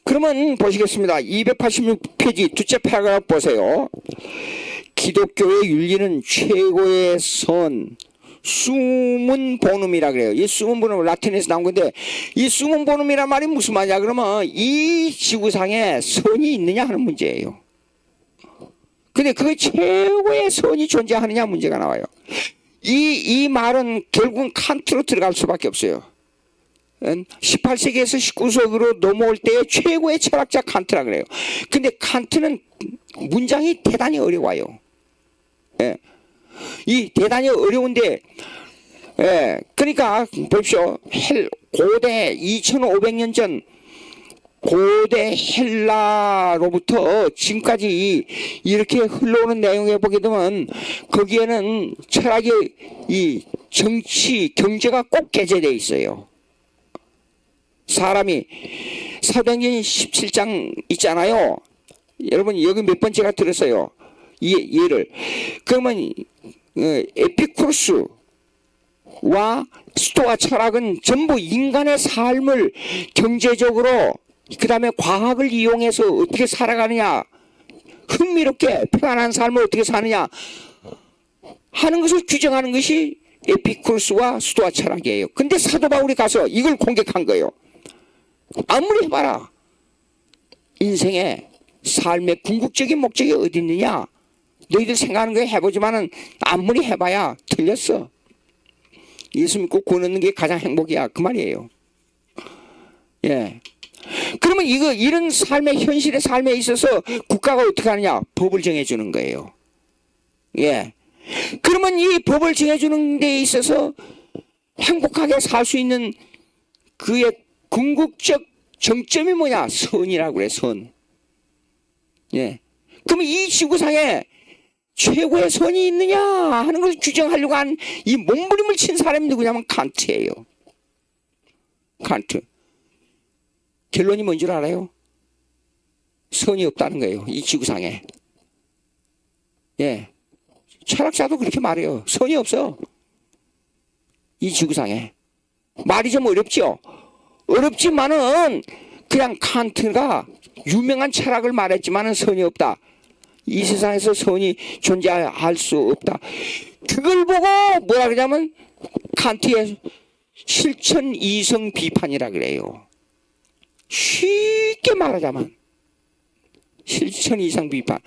그러면 보시겠습니다. 286페이지 둘째 패러그래프 보세요. 기독교의 윤리는 최고의 선, 수문 보눔이라 그래요. 이 수문 보눔 라틴에서 나온 건데, 이 수문 보눔이란 말이 무슨 말이냐 그러면 이 지구상에 선이 있느냐 하는 문제예요. 근데 그 최고의 선이 존재하느냐 문제가 나와요. 이 말은 결국은 칸트로 들어갈 수밖에 없어요. 18세기에서 19세기로 넘어올 때의 최고의 철학자 칸트라 그래요. 근데 칸트는 문장이 대단히 어려워요. 예. 이 대단히 어려운데, 예. 그러니까 보십시오. 고대 2500년 전 고대 헬라로부터 지금까지 이렇게 흘러오는 내용에 보게 되면 거기에는 철학의 이 정치, 경제가 꼭 게재되어 있어요. 사람이 사도행전 17장 있잖아요. 여러분 여기 몇 번째가 들었어요. 예를 그러면 에피쿠로스와 스토아 철학은 전부 인간의 삶을 경제적으로 그 다음에 과학을 이용해서 어떻게 살아가느냐, 흥미롭게 평안한 삶을 어떻게 사느냐 하는 것을 규정하는 것이 에피쿠로스와 스토아 철학이에요. 근데 사도 바울이 가서 이걸 공격한 거예요. 아무리 해봐라, 인생의 삶의 궁극적인 목적이 어디 있느냐, 너희들 생각하는 거 해보지만은 아무리 해봐야 틀렸어. 예수 믿고 구원 얻는 게 가장 행복이야, 그 말이에요. 예. 그러면 이런 삶의 현실의 삶에 있어서 국가가 어떻게 하느냐, 법을 정해주는 거예요. 예. 그러면 이 법을 정해주는 데 있어서 행복하게 살 수 있는 그의 궁극적 정점이 뭐냐, 선이라고 그래, 선. 예. 그러면 이 지구상에 최고의 선이 있느냐 하는 걸 규정하려고 한 이 몸부림을 친 사람이 누구냐면 칸트예요. 칸트. 결론이 뭔 줄 알아요? 선이 없다는 거예요, 이 지구상에. 예. 철학자도 그렇게 말해요. 선이 없어, 이 지구상에. 말이 좀 어렵죠? 어렵지만은 그냥 칸트가 유명한 철학을 말했지만은 선이 없다. 이 세상에서 선이 존재할 수 없다. 그걸 보고 뭐라 그러냐면 칸트의 실천 이성 비판이라 그래요. 쉽게 말하자면 실천 이성 비판.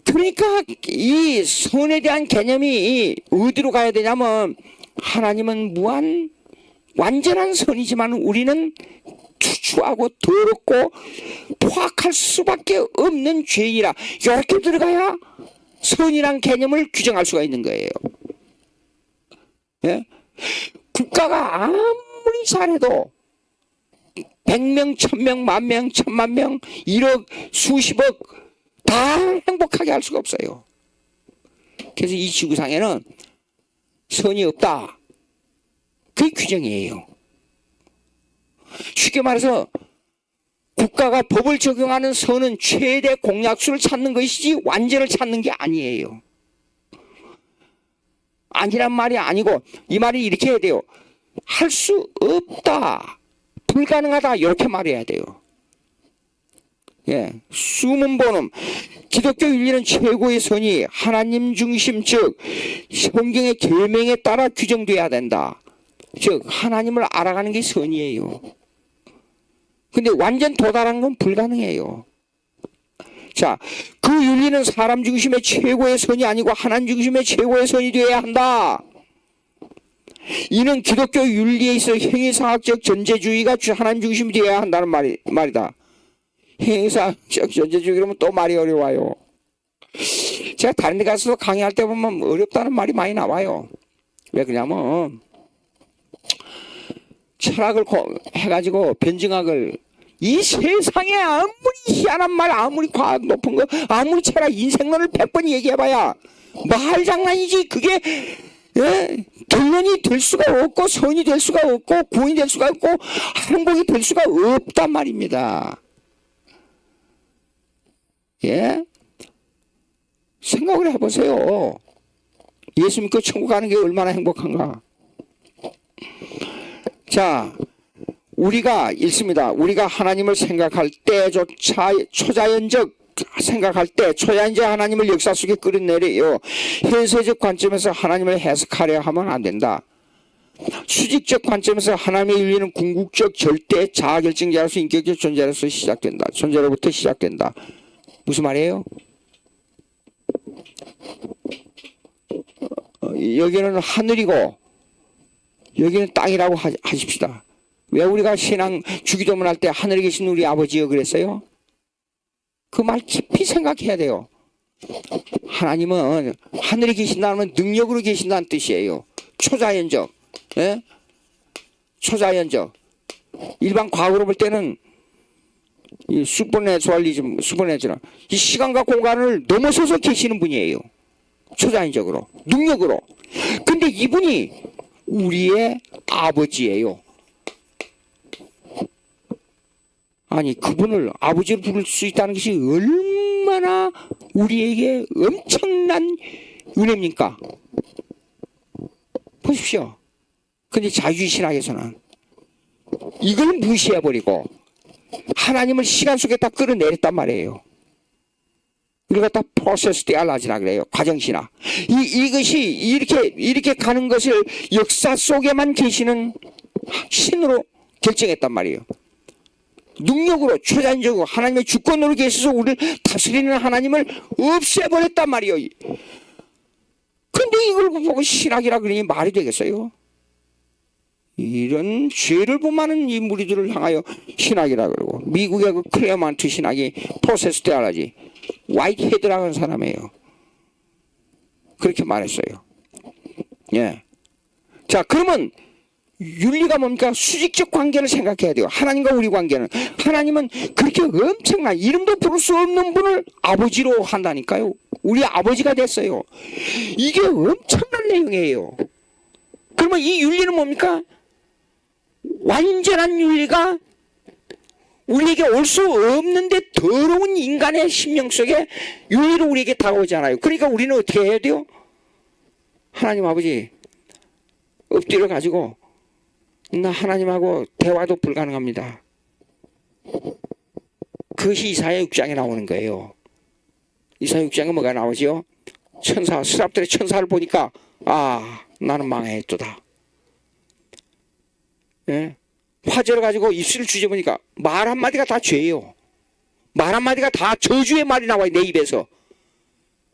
그러니까 이 선에 대한 개념이 어디로 가야 되냐면, 하나님은 완전한 선이지만 우리는 추추하고 더럽고 포악할 수밖에 없는 죄이라, 이렇게 들어가야 선이란 개념을 규정할 수가 있는 거예요. 예? 국가가 아무리 잘해도 100명, 1000명, 10,000명, 10,000,000명, 1억, 수십억 다 행복하게 할 수가 없어요. 그래서 이 지구상에는 선이 없다, 그게 규정이에요. 쉽게 말해서 국가가 법을 적용하는 선은 최대 공약수를 찾는 것이지 완전을 찾는 게 아니에요. 아니란 말이 아니고 이 말이 이렇게 해야 돼요. 할 수 없다. 불가능하다. 이렇게 말해야 돼요. 예, 숨은 본음. 기독교 윤리는 최고의 선이 하나님 중심 즉 성경의 계명에 따라 규정돼야 된다. 즉 하나님을 알아가는 게 선이에요. 근데 완전 도달하는 건 불가능해요. 자, 그 윤리는 사람 중심의 최고의 선이 아니고 하나님 중심의 최고의 선이 되어야 한다. 이는 기독교 윤리에 있어 행위사학적 전제주의가 하나님 중심이 되어야 한다는 말이다. 행위사학적 전제주의 그러면 또 말이 어려워요. 제가 다른 데 가서 강의할 때 보면 어렵다는 말이 많이 나와요. 왜 그러냐면 철학을 해가지고 변증학을 이 세상에 아무리 희한한 말 아무리 과학 높은 거 아무리 철학 인생론을 100번 얘기해봐야 말 장난이지. 그게 결론이 될 수가 없고 선이 될 수가 없고 구원이 될 수가 없고 행복이 될 수가 없단 말입니다. 예? 생각을 해보세요. 예수 믿고 천국 가는 게 얼마나 행복한가. 자, 우리가 있습니다. 우리가 하나님을 생각할 때조차 초자연적 생각할 때 초자연적 하나님을 역사 속에 끌어내려요. 현세적 관점에서 하나님을 해석하려 하면 안 된다. 수직적 관점에서 하나님의 윤리는 궁극적 절대 자아결정자로서 인격적 존재로서 시작된다. 존재로부터 시작된다. 무슨 말이에요? 여기는 하늘이고 여기는 땅이라고 하십시다. 왜 우리가 신앙 주기도문 할 때 하늘에 계신 우리 아버지여 그랬어요? 그 말 깊이 생각해야 돼요. 하나님은 하늘에 계신다는 능력으로 계신다는 뜻이에요. 초자연적. 예? 초자연적. 일반 과거로 볼 때는 이 슈퍼내추럴리즘, 이 시간과 공간을 넘어서서 계시는 분이에요. 초자연적으로. 능력으로. 근데 이분이 우리의 아버지예요. 아니 그분을 아버지로 부를 수 있다는 것이 얼마나 우리에게 엄청난 은혜입니까? 보십시오. 근데 자유주의 신학에서는 이걸 무시해버리고 하나님을 시간 속에 다 끌어내렸단 말이에요. 우리가 다 프로세스 디알라지라 그래요. 과정신학. 이것이 이렇게 가는 것을 역사 속에만 계시는 신으로 결정했단 말이에요. 능력으로 초자연적으로 하나님의 주권으로 계셔서 우리를 다스리는 하나님을 없애버렸단 말이에요. 근데 이걸 보고 신학이라 그러니 말이 되겠어요? 이런 죄를 범하는 이 무리들을 향하여 신학이라 그러고 미국의 그 클레어만트 신학이 프로세스 테올로지 화이트헤드라고 하는 사람이에요. 그렇게 말했어요. 예. 자, 그러면 윤리가 뭡니까? 수직적 관계를 생각해야 돼요. 하나님과 우리 관계는. 하나님은 그렇게 엄청난 이름도 부를 수 없는 분을 아버지로 한다니까요. 우리 아버지가 됐어요. 이게 엄청난 내용이에요. 그러면 이 윤리는 뭡니까? 완전한 윤리가 우리에게 올 수 없는데 더러운 인간의 심령 속에 윤리로 우리에게 다가오잖아요. 그러니까 우리는 어떻게 해야 돼요? 하나님 아버지 엎드려 가지고 나 하나님하고 대화도 불가능합니다. 그것이 이사야 6장에 나오는 거예요. 이사야 6장에 뭐가 나오죠? 천사, 스랍들의 천사를 보니까 나는 망했도다. 예? 화제를 가지고 입술을 쥐어보니까 말 한마디가 다 죄예요. 말 한마디가 다 저주의 말이 나와요. 내 입에서.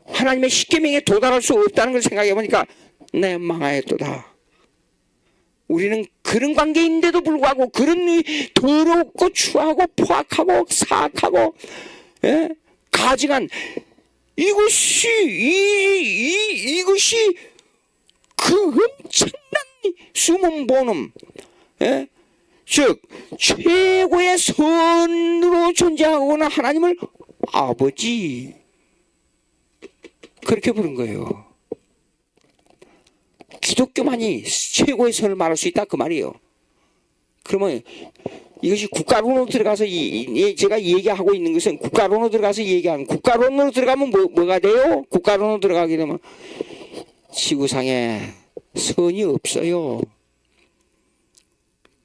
하나님의 십계명에 도달할 수 없다는 걸 생각해보니까 내 망하였도다. 우리는 그런 관계인데도 불구하고 그런 더럽고 추하고 포악하고 사악하고 가증한 이것이 그 엄청난 숨은 본음 즉 최고의 선으로 존재하고는 하나님을 아버지 그렇게 부른 거예요. 기독교만이 최고의 선을 말할 수 있다 그 말이에요. 그러면 이것이 국가론으로 들어가서 제가 얘기하고 있는 것은 국가론으로 들어가서 얘기하는, 국가론으로 들어가면 뭐가 돼요? 국가론으로 들어가게 되면 지구상에 선이 없어요.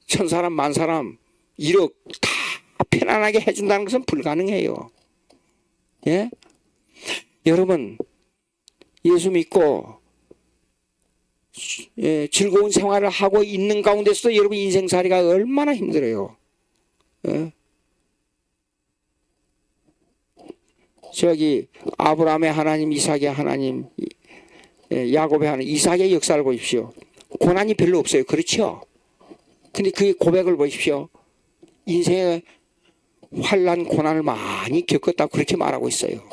천사람 만사람 1억 다 편안하게 해준다는 것은 불가능해요. 예? 여러분 예수 믿고 즐거운 생활을 하고 있는 가운데서도 여러분 인생살이가 얼마나 힘들어요. 예? 저기 아브라함의 하나님, 이삭의 하나님, 야곱의 하나님, 이삭의 역사를 보십시오. 고난이 별로 없어요. 그렇죠? 근데 그 고백을 보십시오. 인생의 환난 고난을 많이 겪었다고 그렇게 말하고 있어요.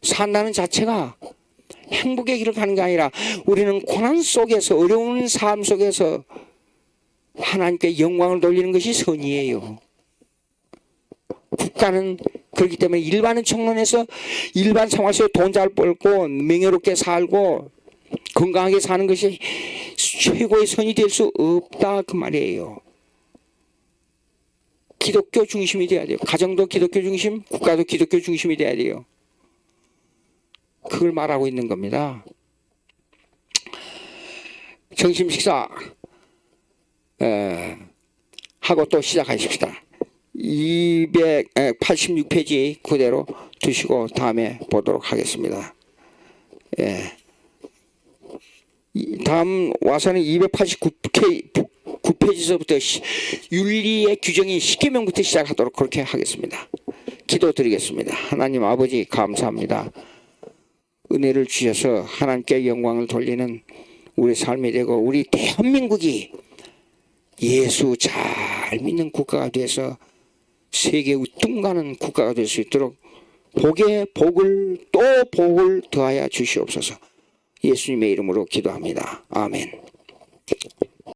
산다는 자체가 행복의 길을 가는 게 아니라 우리는 고난 속에서, 어려운 삶 속에서 하나님께 영광을 돌리는 것이 선이에요. 국가는 그렇기 때문에 일반은 청론해서 일반 생활 속에 돈 잘 벌고 명예롭게 살고 건강하게 사는 것이 최고의 선이 될 수 없다 그 말이에요. 기독교 중심이 돼야 돼요. 가정도 기독교 중심, 국가도 기독교 중심이 돼야 돼요. 그걸 말하고 있는 겁니다. 점심 식사 하고 또 시작하십시다. 286페이지 그대로 두시고 다음에 보도록 하겠습니다. 다음 와서는 289페이지서부터 윤리의 규정인 10계명부터 시작하도록 그렇게 하겠습니다. 기도드리겠습니다. 하나님 아버지 감사합니다. 은혜를 주셔서 하나님께 영광을 돌리는 우리 삶이 되고 우리 대한민국이 예수 잘 믿는 국가가 돼서 세계 우뚱가는 국가가 될 수 있도록 복에 복을 또 복을 더하여 주시옵소서. 예수님의 이름으로 기도합니다. 아멘.